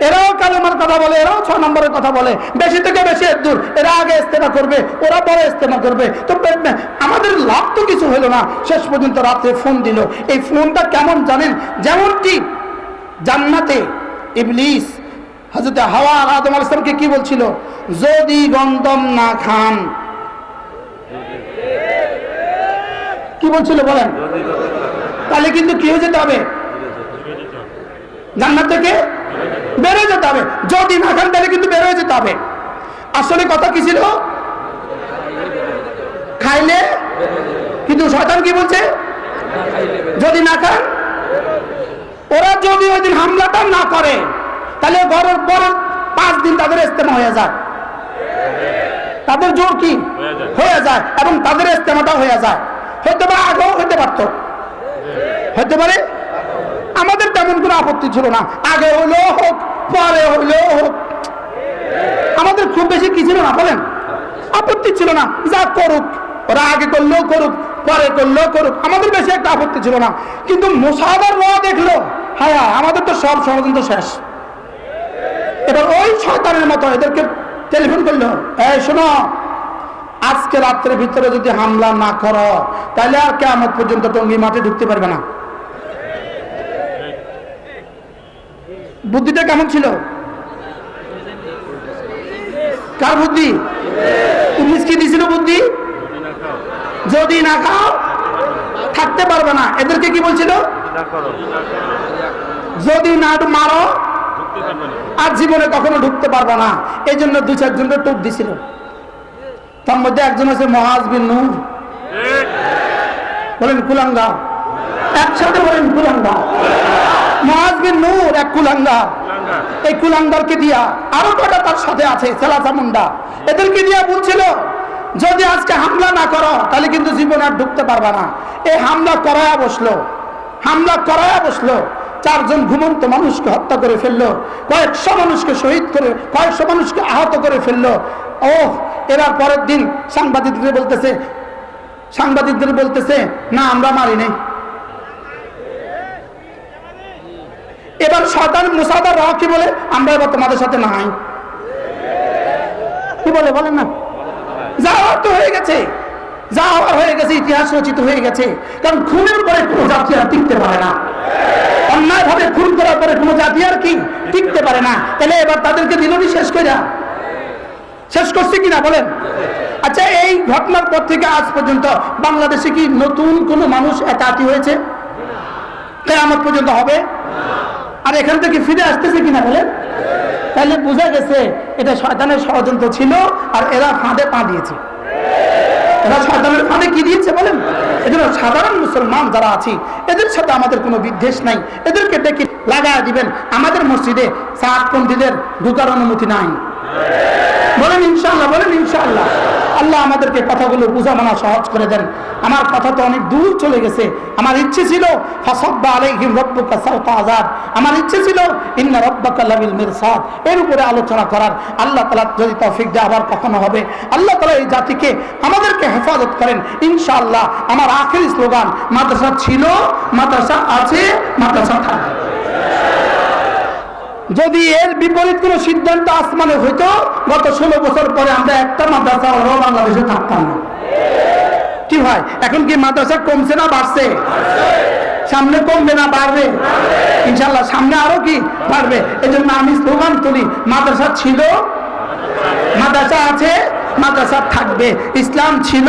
এরাও কালেমার কথা বলে, এরাও 6 নম্বরের কথা বলে। বেশি থেকে বেশি এর দূর। এরা আগে ইস্তেমা করবে, ওরা পরে ইস্তেমা করবে। তো আমাদের লাভ তো কিছু হলো না। শেষ পর্যন্ত রাতে ফোন দিল। এই ফোনটা কেমন জানেন? যেমনটি জান্নাতে ইবলিস হযরত হাওয়া আর আদম আলাইহিস সালামকে কি বলছিল? যদি গন্ধম না খান, কি বলছিল বলেন? তাহলে কিন্তু কি হয়ে যেতে হবে? জান্নাত থেকে বের হয়ে যেতে হবে। যদি না খান তাহলে কিন্তু বের হয়ে যেতে হবে। আসলে কথা কি ছিল? খাইলে। কিন্তু শয়তান কি বলছে? যদি না খান। ওরা যদি ওই দিন হামলাটা না করে তাহলে ঘরের পরের 5 দিন তাদের ইস্তেমা হয়ে যায়, তাদের জোর কি হয়ে যায়, এবং তাদের ইস্তেমাটা হয়ে যায়। হতে পারে আগেও হতে পারত, হতে পারে। আমাদের তেমন কোনো আপত্তি ছিল না, আগে হইলেও হোক পরে হইলেও হোক, আমাদের খুব বেশি কি ছিল না বলেন? আপত্তি ছিল না। যা করুক, ওরা আগে করলেও করুক পরে করলেও করুক, আমাদের বেশি একটা আপত্তি ছিল না। কিন্তু মুসাহাদার র দেখলো, হ্যাঁ আমাদের তো সব ষড়যন্ত্র শেষ। এবার ওই শয়তানের মতো এদেরকে টেলিফোন করলো, এই শোনো, আজকে রাত্রের ভিতরে যদি হামলা না করো তাহলে আর কিয়ামত পর্যন্ত টঙ্গী মাঠে ঢুকতে পারবে না। বুদ্ধিটা কেমন ছিল? কার বুদ্ধি? ইবলিস কি দিয়েছিল বুদ্ধি? যদি না খাও থাকতে পারবে না। এদেরকে কি বলছিল? যদি না মারো আর জীবনে কখনো ঢুকতে পারবে না। এই জন্য দু চারজনকে টোপ দিছিল। তার মধ্যে একজন আছে মুআজ বিন নূর, বলেন কুলাঙ্গা, একসাথে বলেন কুলাঙ্গা। মুআজ বিন নূর এক কুলাঙ্গা। এই কুলাঙ্গারকে দিয়া আরো কটা তার সাথে আছে সেলাসা মুন্ডা, এদেরকে দিয়া বলছিল যদি আজকে হামলা না করো তাহলে কিন্তু জীবন আর ঢুকতে পারবে না। এই হামলা করায়া বসলো। চারজন ঘুমন্ত মানুষকে হত্যা করে ফেললো, কয়েকশো মানুষকে শহীদ করে, কয়েকশো মানুষকে আহত করে ফেললো। এবার পরের দিন সাংবাদিকদের বলতেছে না আমরা মারি নাই। এবার শয়তান মুসাদার রাহ কি বলে? আমরা এবার তোমাদের সাথে নাই। কি বলে বলেন না? যাওয়ার তো হয়ে গেছে, ইতিহাস রচিত হয়ে গেছে। কারণ খুনের পরে কোনো জাতি আর টিকতে পারে না, অন্যায় ভাবে খুন করার পরে কোনো জাতি আর কি টিকতে পারে না। তাহলে এবার তাদেরকে দিলনি শেষ করছে কিনা বলেন? আচ্ছা, এই ঘটনার পর থেকে আজ পর্যন্ত বাংলাদেশে কি নতুন কোনো মানুষ একাকি হয়েছে? কিয়ামত পর্যন্ত হবে? আর এখান থেকে ফিরে আসতেছে কিনা বলেন? তাহলে বোঝা গেছে এটা শয়তানের ষড়যন্ত্র ছিল, আর এরা ফাঁদে পা দিয়েছে। এরা শয়তানের ফাঁদে কি দিয়েছে বলেন? এজন্য সাধারণ মুসলমান যারা আছি এদের সাথে আমাদের কোনো বিদ্বেষ নাই। এদেরকে ডেকে লাগায় দিবেন। আমাদের মসজিদে সাতপন্থীদের ঢুকার অনুমতি নাই। বলেন ইনশাআল্লাহ, বলেন ইনশাআল্লাহ। আল্লাহ আমাদেরকে কথাগুলো বুঝা মানা সহজ করে দেন। আমার কথা তো অনেক দূর চলে গেছে। আমার ইচ্ছে ছিল ফাসাব্বা আলাইহিম রাব্বুকা সাওতা আযাব, আমার ইচ্ছে ছিল ইন্না রাব্বাকা লাবিল মিরসাদ, এর উপরে আলোচনা করার। আল্লাহ তাআলা যদি তৌফিক দেয় আবার কখনো হবে। আল্লাহ তাআলা এই জাতিকে আমাদেরকে হেফাজত করেন ইনশাআল্লাহ। আমার আখেরি স্লোগান, মাদ্রাসা ছিল, মাদ্রাসা আছে, মাদ্রাসা থাকবে। যদি এর বিপরীত কোন সিদ্ধান্ত আসমানে হইতো, গত 16 বছর পরে আমরা একটা মাদ্রাসা বাংলাদেশে থাকতাম না। কি ভাই, এখন কি মাদ্রাসা কমছে না বাড়ছে? সামনে কমবে না বাড়বে? ইনশাআল্লাহ সামনে আরো কি বাড়বে। এই জন্য আমি স্লোগান তুলি, মাদ্রাসা ছিল, মাদ্রাসা আছে, মাদ্রাসা থাকবে। ইসলাম ছিল,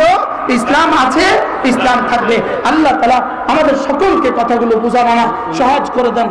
ইসলাম আছে, ইসলাম থাকবে। আল্লাহ তাআলা আমাদের সকলকে কথাগুলো বুঝা মানা সহজ করে দেন।